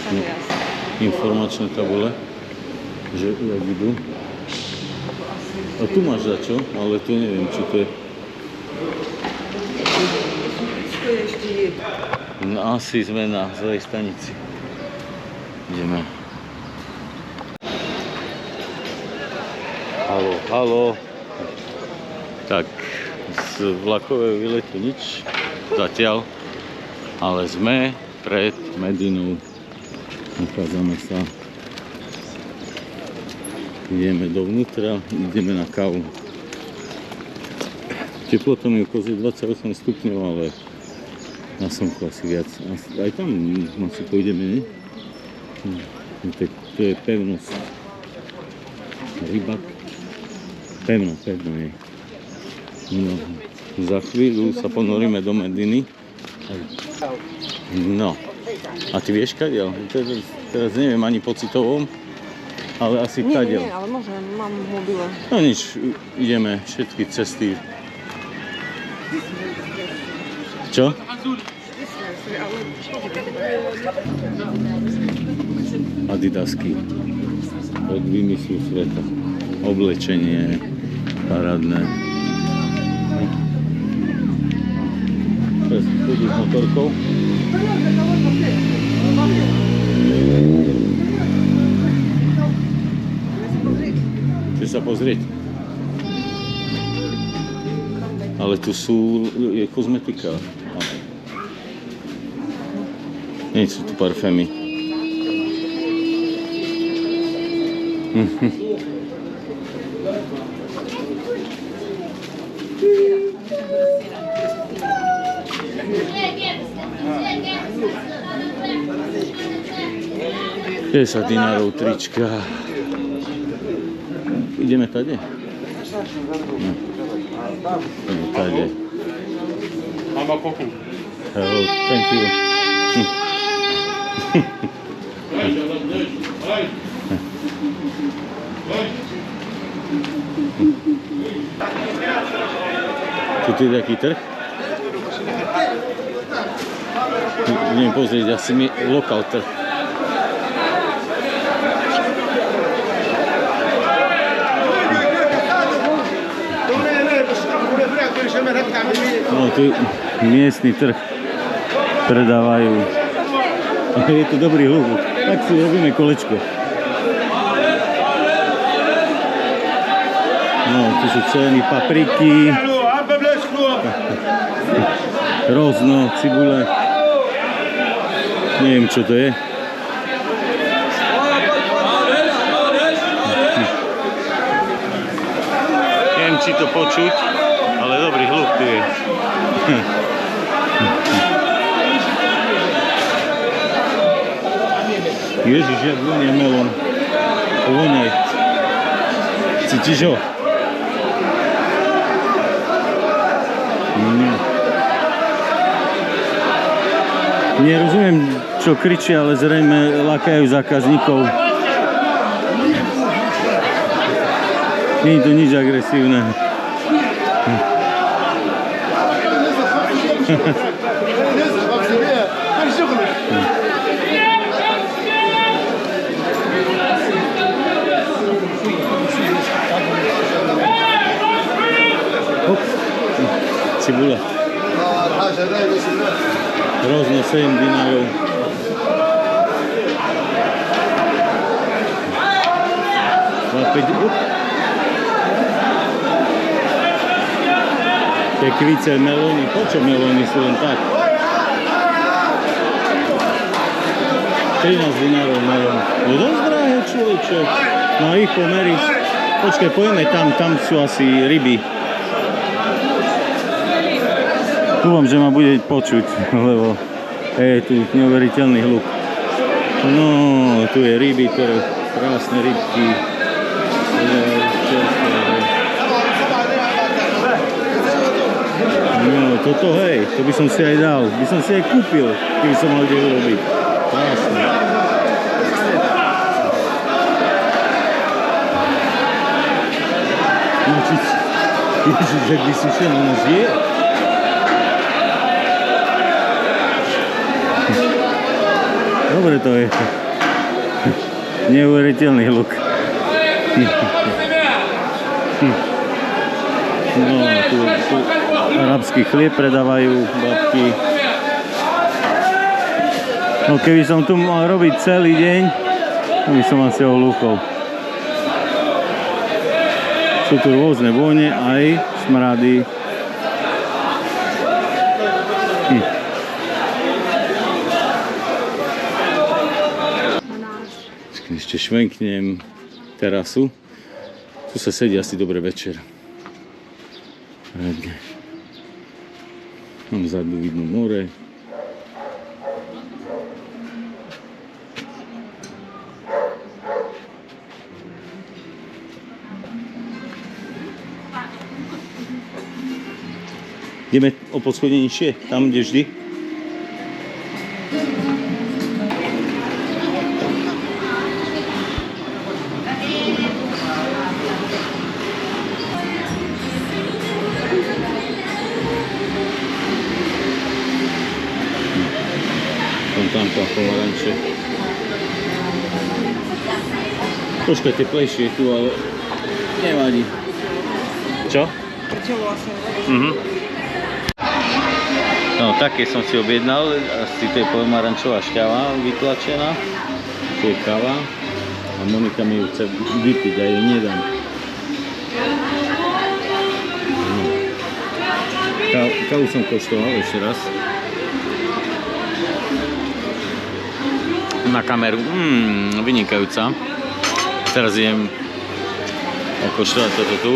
Speaker 2: Tam je jasné.
Speaker 1: Informačné tabule, že jak idú. A tu máš začo, ale tu neviem, či to je.
Speaker 2: Všetko je ešte je.
Speaker 1: No, asi sme na zlej stanici. Ideme. Haló, haló. Tak, z vlakového výletu nič zatiaľ, ale sme pred Medinou. Nachádzame sa. Ideme dovnútra, ideme na kávu. Teplota mi ukazuje 28 stupňov, ale na slnku asi viac. Aj tam asi pôjdeme, nie? Tak to je pevnosť. Rybak. Pevno je. No, za chvíľu sa ponoríme do Mediny. No. A ty vieš kadiaľ? Teraz neviem ani pocitovom, ale asi kadiaľ.
Speaker 2: Nie, ale môžem, mám v mobile.
Speaker 1: No nič, ideme všetky cesty. Čo? Adidasky. Od vymyslu sveta. Oblečenie, parádne. Teraz chodí s motorkou. Chceš sa pozrieť? Ale tu je kozmetika. Nie sú tu parfémy. $50 trička. Ideme tady? No. Ideme tady. Hello, thank you. Tu je taký trh? Idem pozrieť, asi mi lokál trh. No tu miestny trh predávajú. Je tu dobrý hluk. Tak si robíme kolečko. No, tu sú ceny papriky, rozno, cibule. Neviem, čo to je. Neviem, či to počuť, ale dobrý hluk tu je. Ježiš, jak vonia melón. Voniaj. Cítiš ho? No. Nerozumiem, čo kričia, ale zrejme lákajú zákazníkov. Nie je to nič agresívne. Cibula. Rozno $7. Tekvice, melóny. Počo melóny sú len tak? $13 melón. No dosť drahé, človeče. No ich pomery. Počkaj, pojeme tam sú asi ryby. Dúfam, že ma bude počuť, lebo je tu neuveriteľný hluk. No, tu je ryby, ktoré krásne rybky. No, toto hej, to by som si aj dal. By som si aj kúpil, keby som mal kde urobiť. Krásne. No, Ježiš, jak by si šiel, ono žije. Dobre to je. Neuveriteľný luk. No, tu arabský chlieb predávajú babky. No, keby som tu mal robiť celý deň, to by som asi ohlúkol. Sú tu rôzne vône, aj smrady. Ešte švenknem terasu. Tu sa sedí asi dobre večer. Tam vzadu vidno more. Ideme o poschodie nižšie, tam kde vždy. Fontanka, pomaranče. Troška teplejšie tu, ale nevadí. Čo? No, také som si objednal, asi to je pomarančová šťava vytlačená, tu je káva a Monika mi ju chce vypiť a jej nedám. No. Kávu som koštoval ešte raz. Na kameru, vynikajúca. Teraz idem okoštovať toto tu.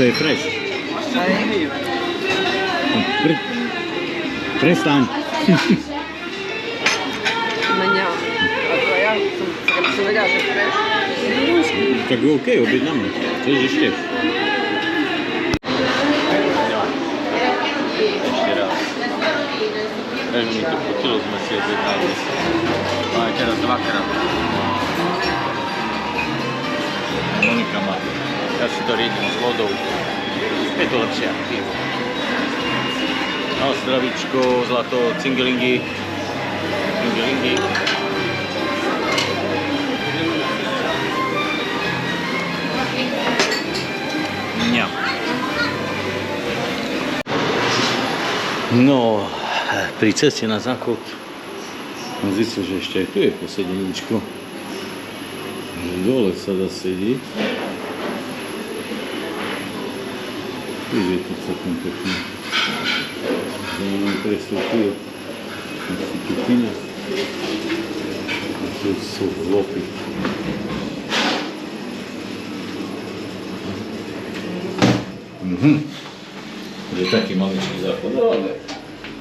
Speaker 1: To je fresh. Prestaň.
Speaker 2: Mňa. Ako ja som vedela, že fresh.
Speaker 1: Tak OK, objednáme. Chceš ešte? Ešte raz. Veľmi mi to chutilo, sme si objednali. Aj teraz dvakrát. Monika má. Ja si to riedím s vodou. Je to lepšie ako pivo. No, zdravíčko, zlato, cingelingy. Cingelingy. Mňam. No, pri ceste na záchod som zistil, že ešte aj tu je posedeničko. Dole sa dá sedieť. Vidíš, je tu celkom pekné. Zaujímavé prestúpuje. Asi kuchyňa. A tu sú hlopy. Je taký maličký záchod, ale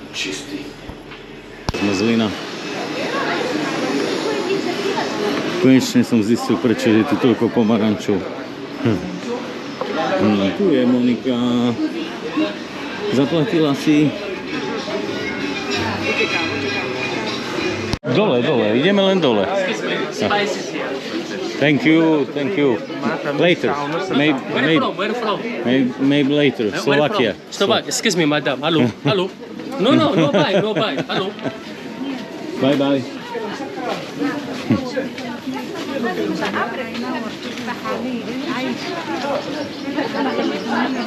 Speaker 1: čistý. Zmrzlina. Konečne som zistil, prečo je tu toľko pomarančov. No, tu je Monika. Zaplatila si. Dole, ideme len dole. Thank you. Later. Maybe later. Slovakia.
Speaker 5: Excuse me, madam. Hello. No bye. Hello.
Speaker 1: Bye.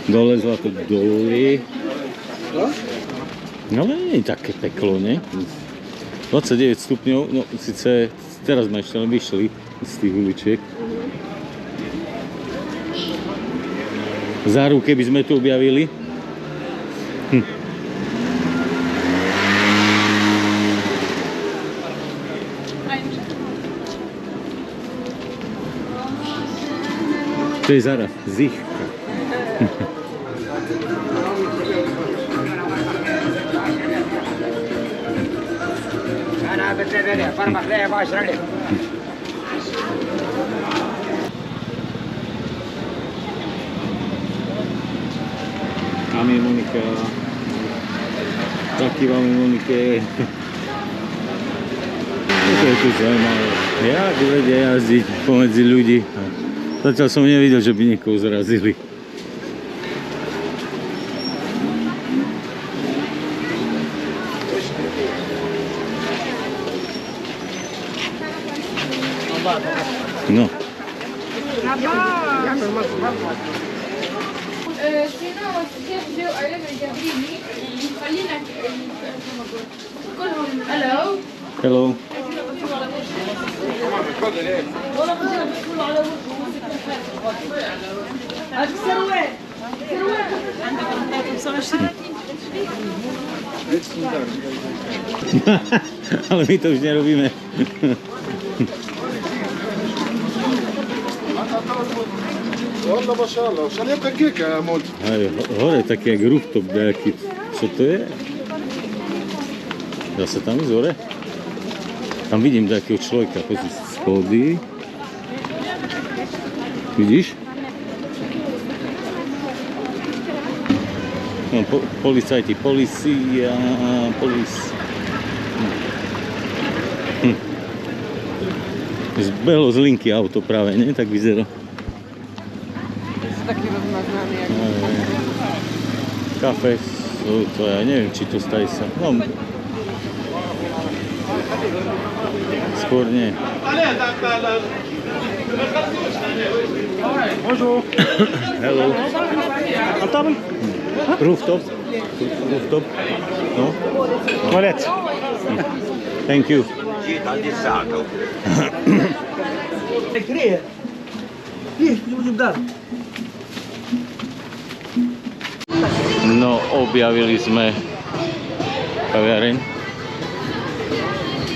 Speaker 1: Dole zlato, dole. No ale nie je také peklo, ne? 29 stupňov, no síce teraz sme ešte len vyšli z tých uličiek. Záru, keby sme tu objavili. To je Zara, Zichka. Tam je Monika. Zakývame Monike. To je tu zaujímavé. Jak vedia jazdiť pomedzi ľudí. Zatiaľ som nevidel, že by niekoho zrazili. No. Hello. Ale my to už nerobíme.
Speaker 6: والله ما شاء الله عشان يبقى هيك يا مول
Speaker 1: Aj, hore taký jak rooftop nejaký. Co to je? Dá sa tam ísť hore? Tam vidím takého človeka, pozri, schody. Vidíš? No, policajti, policia, Zbehlo z linky auto práve, nie? Tak vyzerá.
Speaker 2: Sú taký rozmaznaný.
Speaker 1: Kafe, to ja neviem, či to stají sa. No, skôr nie.
Speaker 6: Bonjour.
Speaker 1: Hello. Rooftop. Rooftop. No.
Speaker 6: Toilette.
Speaker 1: Thank you. No, objavili sme kaviareň.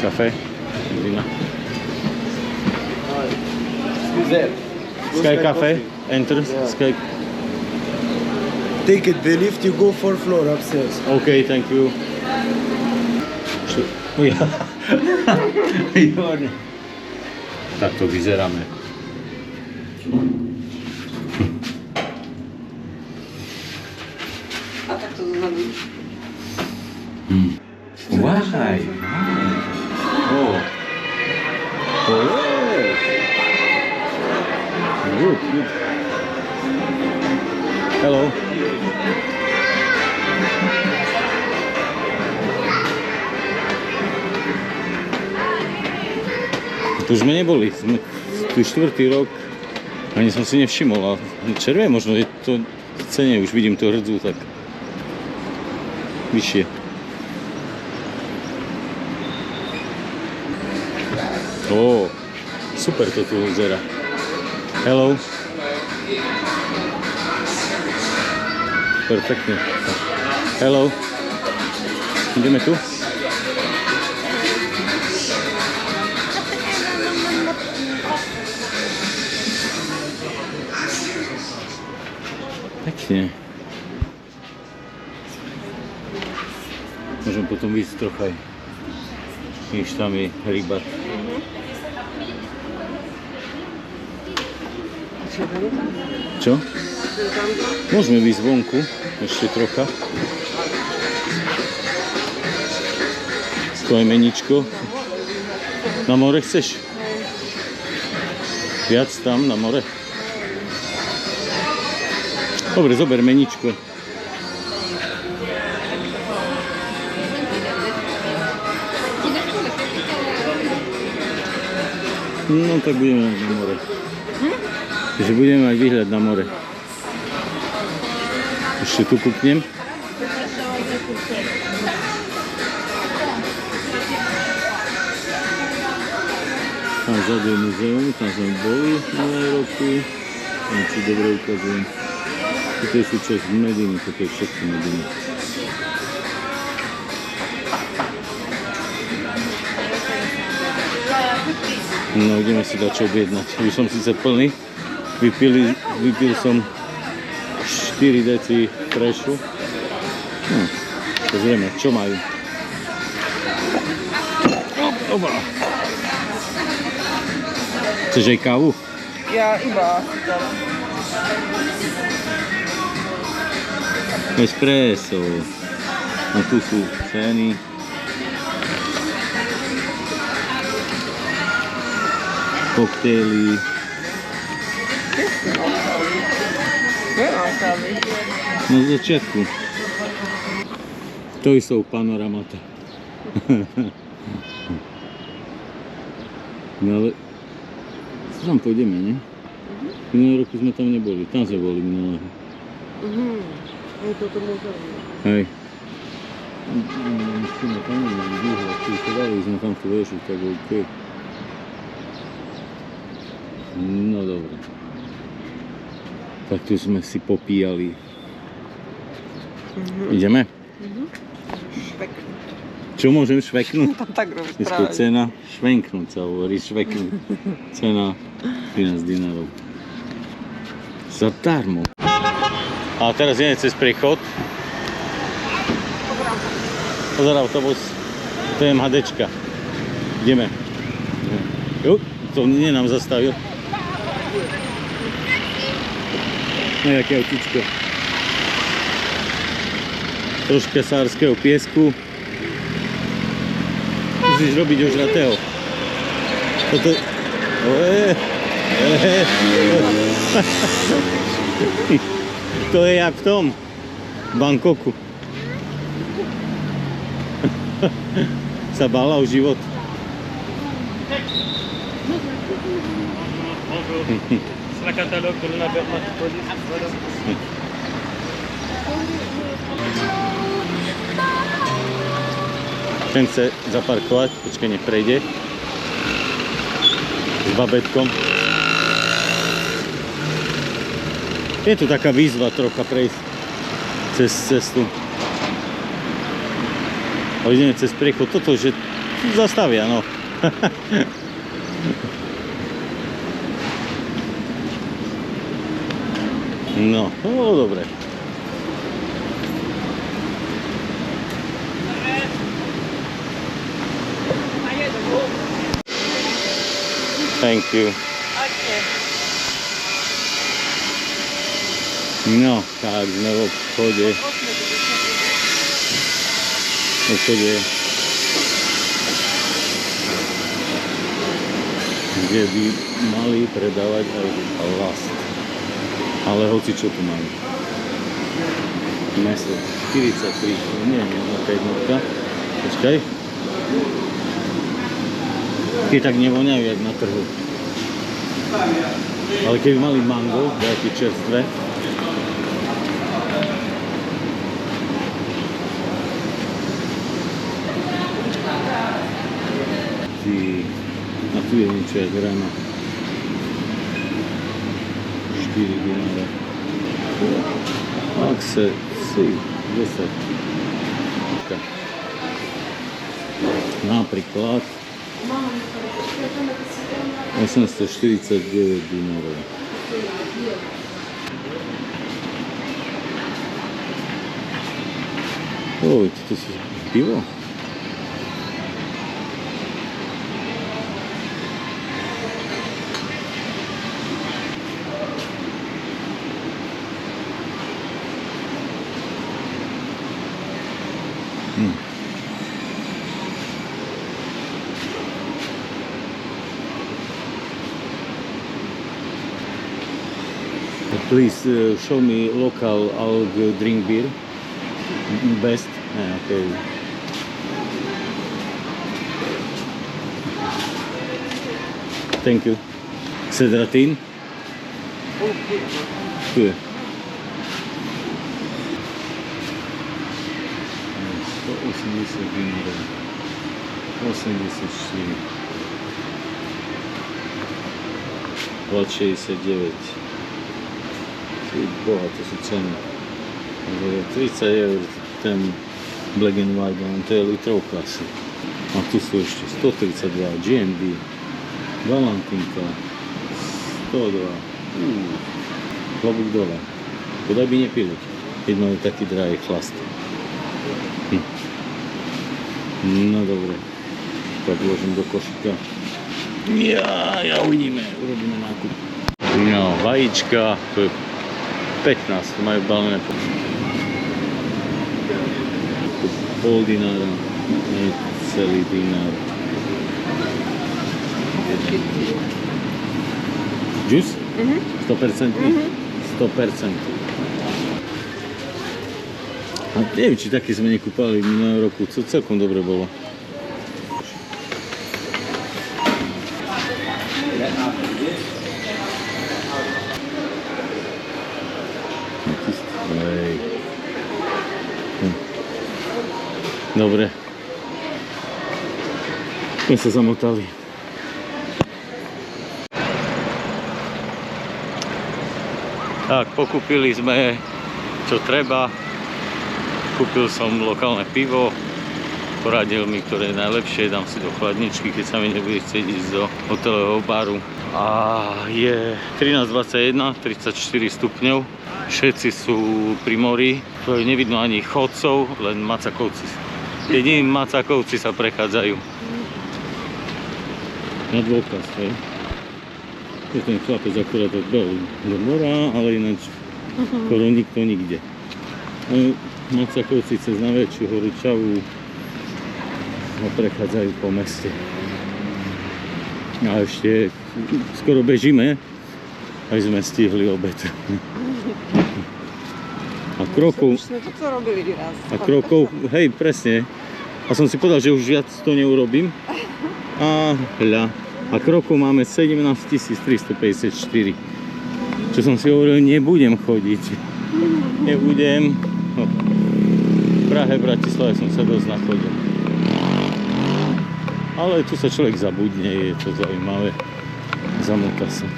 Speaker 1: Kafe. Vina. Sky Cafe. Enter. Sky.
Speaker 7: Take it, the lift, you go 4th floor upstairs.
Speaker 1: Okay, thank you. Ja. Výborne. Takto vyzeráme.
Speaker 2: A takto zozadu.
Speaker 1: Uważaj. O. O, jest. Good, good. Hello. Tu sme neboli, sme tu 4. rok, ani som si nevšimol, a červé možno je to v cene, už vidím to hrdzu tak vyššie. Ó, super to tu vyzerá. Hello. Perfektne. Hello. Ideme tu? Pekne. Môžem potom ísť trocha aj. Víš, tam je rybar. Čo? Môžeme ísť vonku, ešte trocha. To je meničko. Na more chceš? Viac tam na more? Dobre, zober meničko. No tak budeme na more. Takže budeme mať výhľad na more. Ešte tu kúknem. Tam vzadu je muzeum, tam sme boli minulé roky. Tam si dobre ukazujem. Toto je súčasť Mediny, toto je všetko Mediny. No, ideme si dať čo objednať. Už som síce plný. Vypil som 4 deci freshu. Pozrieme, čo majú. Oba. Chceš aj kávu?
Speaker 2: Ja iba asi dávam.
Speaker 1: Espresso. A tu sú ceny. Koktejly.
Speaker 2: Veľa kávy.
Speaker 1: Na začiatku. To sú panoramata. No ale... Tam pôjdeme, ne? Minulý roku sme tam neboli. Tam sme boli minulého.
Speaker 2: Je toto muzeum.
Speaker 1: Hej. Musíme tam nemám dlho. Keď sa dali sme tam tú väžu, tak OK. No dobre. Tak tu sme si popíjali. Ideme?
Speaker 2: Šveknúť.
Speaker 1: Čo môžem šveknúť?
Speaker 2: Tam tak robíš
Speaker 1: Dneska
Speaker 2: práve.
Speaker 1: cena, švenknúť sa hovorí, šveknúť. Cena 13 dinárov. Zadarmo. A teraz ideme cez priechod. Pozor, autobus. To je MHDčka. Ideme. Jo, to nie nám zastavil. Nejaké autičko. Troška sárskeho piesku. Musíš robiť už na Teo. Toto... To je jak v tom Bangkoku. Sa bála o život.
Speaker 5: C'est la catalogue de la police. Voilà.
Speaker 1: Ten chce zaparkovať, počkaj, nech prejde. S babetkom. Je tu taká výzva trocha prejsť cez cestu. A ideme cez priechod. Toto, že tu zastavia, no. No, to bolo dobre. Thank you. No, tak sme v obchode. Kde by mali predávať aj last. Ale hoci čo tu máme. Meso 43, nie, nejaká jednotka. Počkaj. Keď tak nevoňajú, jak na trhu. Ale keby mali mango, nejaké čerstvé. A tu je niečo jak ráno. 4 dináre. Ak sa si 10. Napríklad 849 dinárov. Oj, to si pivo? Please show me local I'll drink beer. Best. Okay. Thank you. Sedratin. Tu je. 180 dinárov. 84. 269. Boha, to sú ceny. 30 eur ten Black and White, to je litrovka asi. A tu sú ešte 132, GMB, Valentinka, 102. Klobúk dole. Podaj by nepili, keď majú taký drahý chlast. No dobre. tak vložím do košíka. Ja uvidíme, urobíme nákup. No, vajíčka, to je 15, to majú balené. Pol dinára, nie celý dinár. Džus? 100%? 100%. A neviem, či také sme nekúpali v minulého roku, co celkom dobre bolo. Dobre. My sa zamotali. Tak, pokúpili sme čo treba. Kúpil som lokálne pivo. Poradil mi, ktoré je najlepšie. Dám si do chladničky, keď sa mi nebude chcieť ísť do hotelového baru. A je 13:21, 34 stupňov. Všetci sú pri mori. Nevidno ani chodcov, len macakovci. Jediní macakovci sa prechádzajú. Na dôkaz, hej. Je ten chlapec akurát odbehol do mora, ale ináč skoro nikto nikde. Macakovci cez najväčšiu horu Čavu a prechádzajú po meste. A ešte skoro bežíme, aj sme stihli obed. A krokov...
Speaker 2: Už sme to robili raz.
Speaker 1: A krokov, hej, presne. A som si povedal, že už viac to neurobím. A hľa. A krokov máme 17 354. Čo som si hovoril, nebudem chodiť. Nebudem. No. V Prahe, Bratislave som sa dosť nachodil. Ale tu sa človek zabudne, je to zaujímavé. Zamotá sa.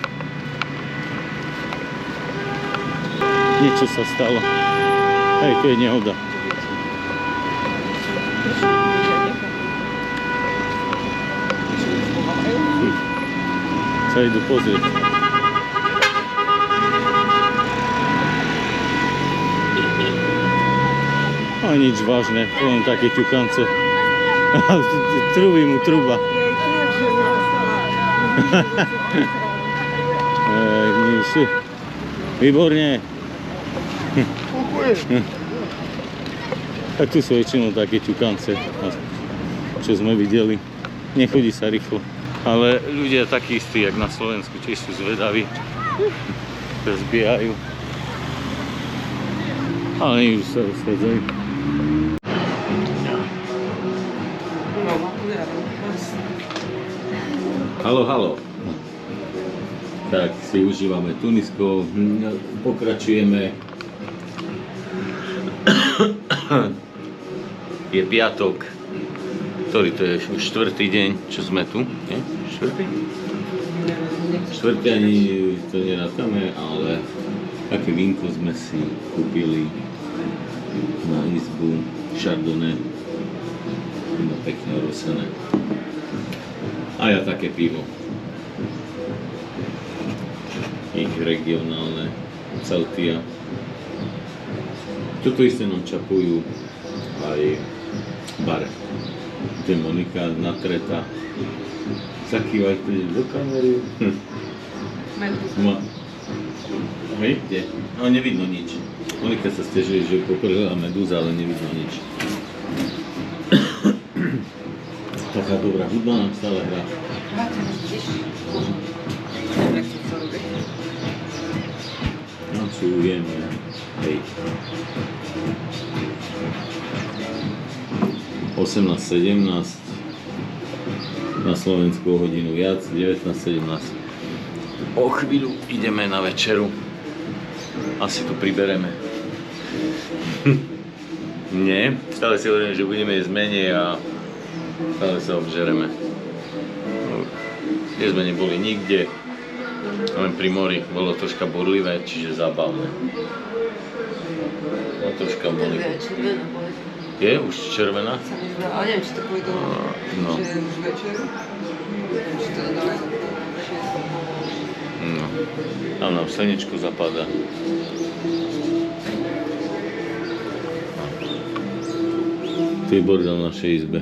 Speaker 1: Niečo sa stalo. Hej, tu je nehoda. Sa idú pozrieť. A nič vážne, len také ťukance. Trubí mu truba. Výborne. A tu sú väčšinou také ťukance, čo sme videli. Nechodí sa rýchlo. Ale ľudia takí istí, jak na Slovensku, tiež sú zvedaví. Zbiehajú. Ale nie už sa rozchádzajú. Haló, haló. Tak si užívame Tunisko, pokračujeme. Je piatok, ktorý to je už štvrtý deň, čo sme tu, nie? Štvrtý? Štvrtý ani to nerátame, ale také vínko sme si kúpili na izbu, Chardonnay, no pekne rosené. A ja také pivo. Ich regionálne, Celtia. Toto isté nám čapujú aj bar. Tu je Monika natretá. Zakývajte do kamery. Vidíte? No nevidno nič. Monika sa stežuje, že poprela medúza, ale nevidno nič. Taká dobrá hudba nám stále hrá. Načujeme. Hej. 18:17 na Slovensku hodinu viac, 19:17. O chvíľu ideme na večeru. Asi to pribereme. Nie, stále si hovorím, že budeme jesť menej a stále sa obžereme. Dnes sme neboli nikde, len pri mori, bolo troška burlivé, čiže zábavné. No troška boli. Je už červená?
Speaker 2: Ale neviem, či to kvôli tomu,
Speaker 1: no.
Speaker 2: že je už večer. Či to nedávajú.
Speaker 1: No. Tam nám slnečko zapadá. Tu je bordel v našej izbe.